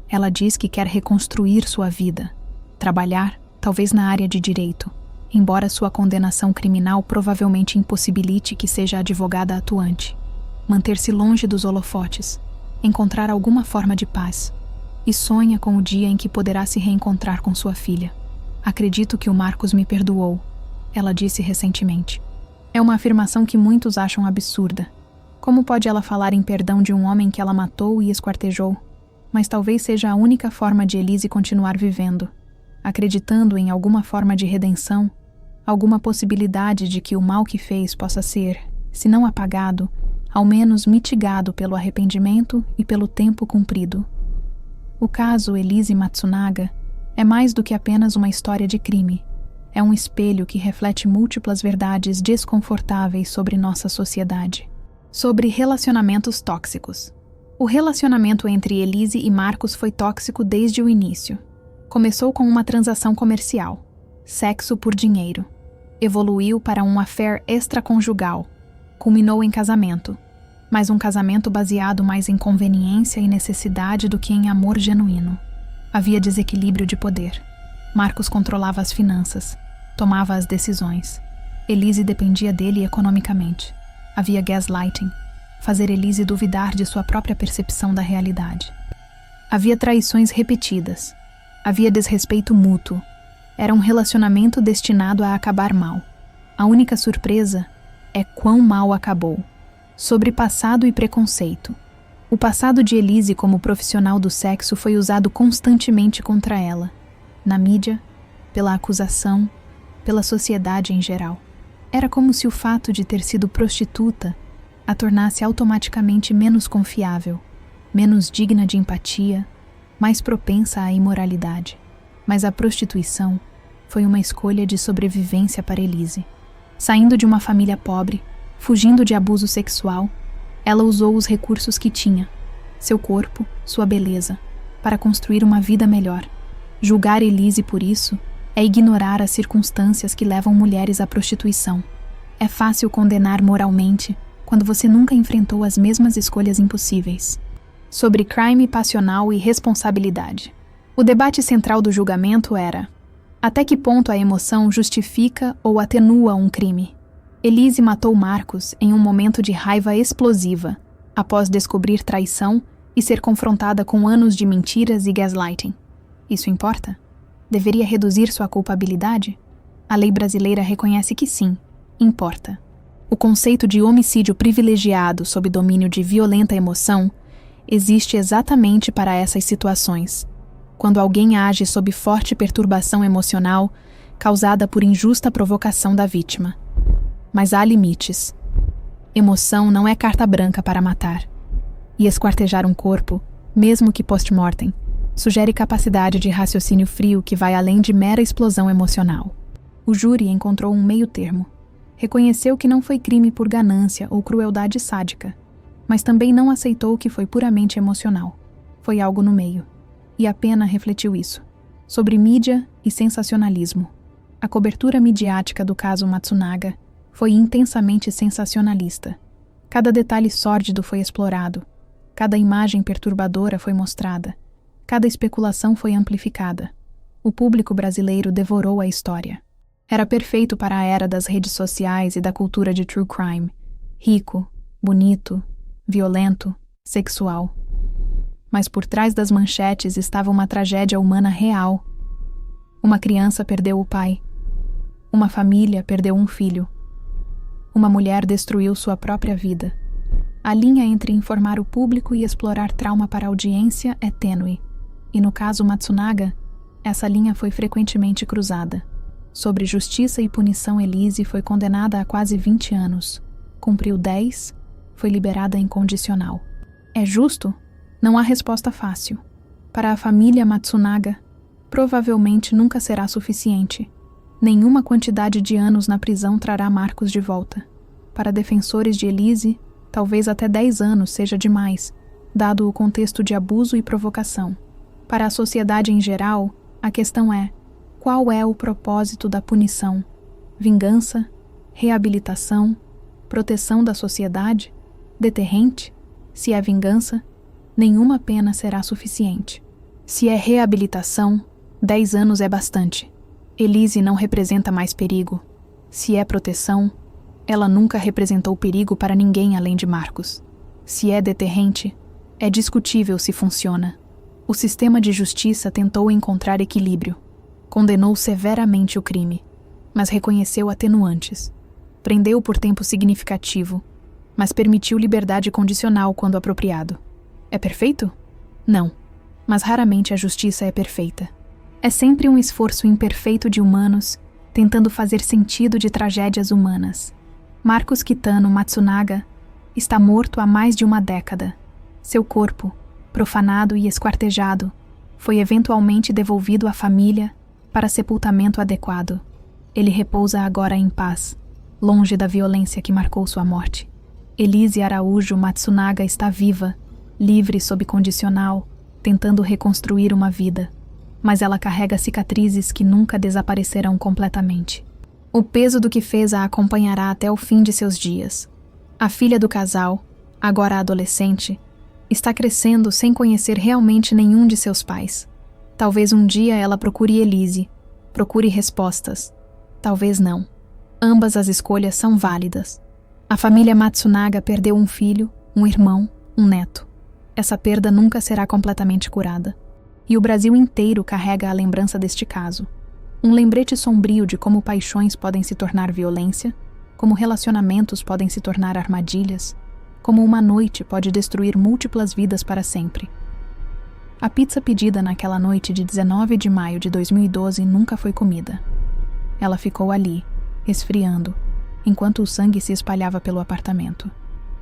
Ela diz que quer reconstruir sua vida. Trabalhar, talvez na área de direito, embora sua condenação criminal provavelmente impossibilite que seja advogada atuante. Manter-se longe dos holofotes. Encontrar alguma forma de paz. E sonha com o dia em que poderá se reencontrar com sua filha. Acredito que o Marcos me perdoou, ela disse recentemente. É uma afirmação que muitos acham absurda. Como pode ela falar em perdão de um homem que ela matou e esquartejou? Mas talvez seja a única forma de Elise continuar vivendo, acreditando em alguma forma de redenção, alguma possibilidade de que o mal que fez possa ser, se não apagado, ao menos mitigado pelo arrependimento e pelo tempo cumprido. O caso Elise Matsunaga é mais do que apenas uma história de crime. É um espelho que reflete múltiplas verdades desconfortáveis sobre nossa sociedade. Sobre relacionamentos tóxicos. O relacionamento entre Elise e Marcos foi tóxico desde o início. Começou com uma transação comercial, sexo por dinheiro. Evoluiu para um affair extraconjugal. Culminou em casamento, mas um casamento baseado mais em conveniência e necessidade do que em amor genuíno. Havia desequilíbrio de poder. Marcos controlava as finanças, tomava as decisões. Elise dependia dele economicamente. Havia gaslighting, fazer Elise duvidar de sua própria percepção da realidade. Havia traições repetidas. Havia desrespeito mútuo. Era um relacionamento destinado a acabar mal. A única surpresa é quão mal acabou. Sobre passado e preconceito. O passado de Elise como profissional do sexo foi usado constantemente contra ela. Na mídia, pela acusação, pela sociedade em geral. Era como se o fato de ter sido prostituta a tornasse automaticamente menos confiável, menos digna de empatia, mais propensa à imoralidade. Mas a prostituição foi uma escolha de sobrevivência para Elise. Saindo de uma família pobre, fugindo de abuso sexual, ela usou os recursos que tinha, seu corpo, sua beleza, para construir uma vida melhor. Julgar Elise por isso é ignorar as circunstâncias que levam mulheres à prostituição. É fácil condenar moralmente quando você nunca enfrentou as mesmas escolhas impossíveis. Sobre crime passional e responsabilidade. O debate central do julgamento era: até que ponto a emoção justifica ou atenua um crime? Elise matou Marcos em um momento de raiva explosiva, após descobrir traição e ser confrontada com anos de mentiras e gaslighting. Isso importa? Deveria reduzir sua culpabilidade? A lei brasileira reconhece que sim, importa. O conceito de homicídio privilegiado sob domínio de violenta emoção existe exatamente para essas situações, quando alguém age sob forte perturbação emocional causada por injusta provocação da vítima. Mas há limites. Emoção não é carta branca para matar. E esquartejar um corpo, mesmo que post-mortem, sugere capacidade de raciocínio frio que vai além de mera explosão emocional. O júri encontrou um meio-termo. Reconheceu que não foi crime por ganância ou crueldade sádica, mas também não aceitou que foi puramente emocional. Foi algo no meio. E a pena refletiu isso. Sobre mídia e sensacionalismo. A cobertura midiática do caso Matsunaga foi intensamente sensacionalista. Cada detalhe sórdido foi explorado. Cada imagem perturbadora foi mostrada. Cada especulação foi amplificada. O público brasileiro devorou a história. Era perfeito para a era das redes sociais e da cultura de true crime. Rico, bonito, violento, sexual. Mas por trás das manchetes estava uma tragédia humana real. Uma criança perdeu o pai. Uma família perdeu um filho. Uma mulher destruiu sua própria vida. A linha entre informar o público e explorar trauma para a audiência é tênue. E no caso Matsunaga, essa linha foi frequentemente cruzada. Sobre justiça e punição, Elise foi condenada a quase 20 anos. Cumpriu 10, foi liberada incondicional. É justo? Não há resposta fácil. Para a família Matsunaga, provavelmente nunca será suficiente. Nenhuma quantidade de anos na prisão trará Marcos de volta. Para defensores de Elise, talvez até 10 anos seja demais, dado o contexto de abuso e provocação. Para a sociedade em geral, a questão é: qual é o propósito da punição? Vingança? Reabilitação? Proteção da sociedade? Deterrente? Se é vingança, nenhuma pena será suficiente. Se é reabilitação, 10 anos é bastante. Elise não representa mais perigo. Se é proteção, ela nunca representou perigo para ninguém além de Marcos. Se é deterrente, é discutível se funciona. O sistema de justiça tentou encontrar equilíbrio. Condenou severamente o crime, mas reconheceu atenuantes. Prendeu por tempo significativo, mas permitiu liberdade condicional quando apropriado. É perfeito? Não, mas raramente a justiça é perfeita. É sempre um esforço imperfeito de humanos tentando fazer sentido de tragédias humanas. Marcos Kitano Matsunaga está morto há mais de uma década. Seu corpo, profanado e esquartejado, foi eventualmente devolvido à família para sepultamento adequado. Ele repousa agora em paz, longe da violência que marcou sua morte. Elise Araújo Matsunaga está viva, livre sob condicional, tentando reconstruir uma vida. Mas ela carrega cicatrizes que nunca desaparecerão completamente. O peso do que fez a acompanhará até o fim de seus dias. A filha do casal, agora adolescente, está crescendo sem conhecer realmente nenhum de seus pais. Talvez um dia ela procure Elise, procure respostas. Talvez não. Ambas as escolhas são válidas. A família Matsunaga perdeu um filho, um irmão, um neto. Essa perda nunca será completamente curada. E o Brasil inteiro carrega a lembrança deste caso. Um lembrete sombrio de como paixões podem se tornar violência, como relacionamentos podem se tornar armadilhas, como uma noite pode destruir múltiplas vidas para sempre. A pizza pedida naquela noite de 19 de maio de 2012 nunca foi comida. Ela ficou ali, esfriando, enquanto o sangue se espalhava pelo apartamento.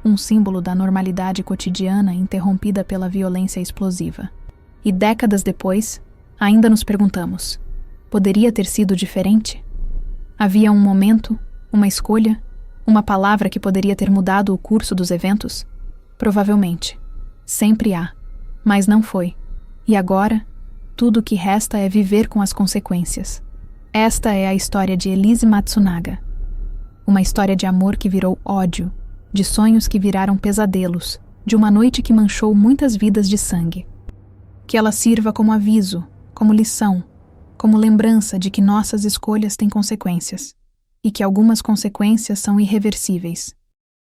Um símbolo da normalidade cotidiana interrompida pela violência explosiva. E décadas depois, ainda nos perguntamos: poderia ter sido diferente? Havia um momento, uma escolha, uma palavra que poderia ter mudado o curso dos eventos? Provavelmente. Sempre há. Mas não foi. E agora, tudo o que resta é viver com as consequências. Esta é a história de Elise Matsunaga. Uma história de amor que virou ódio, de sonhos que viraram pesadelos, de uma noite que manchou muitas vidas de sangue. Que ela sirva como aviso, como lição, como lembrança de que nossas escolhas têm consequências, e que algumas consequências são irreversíveis.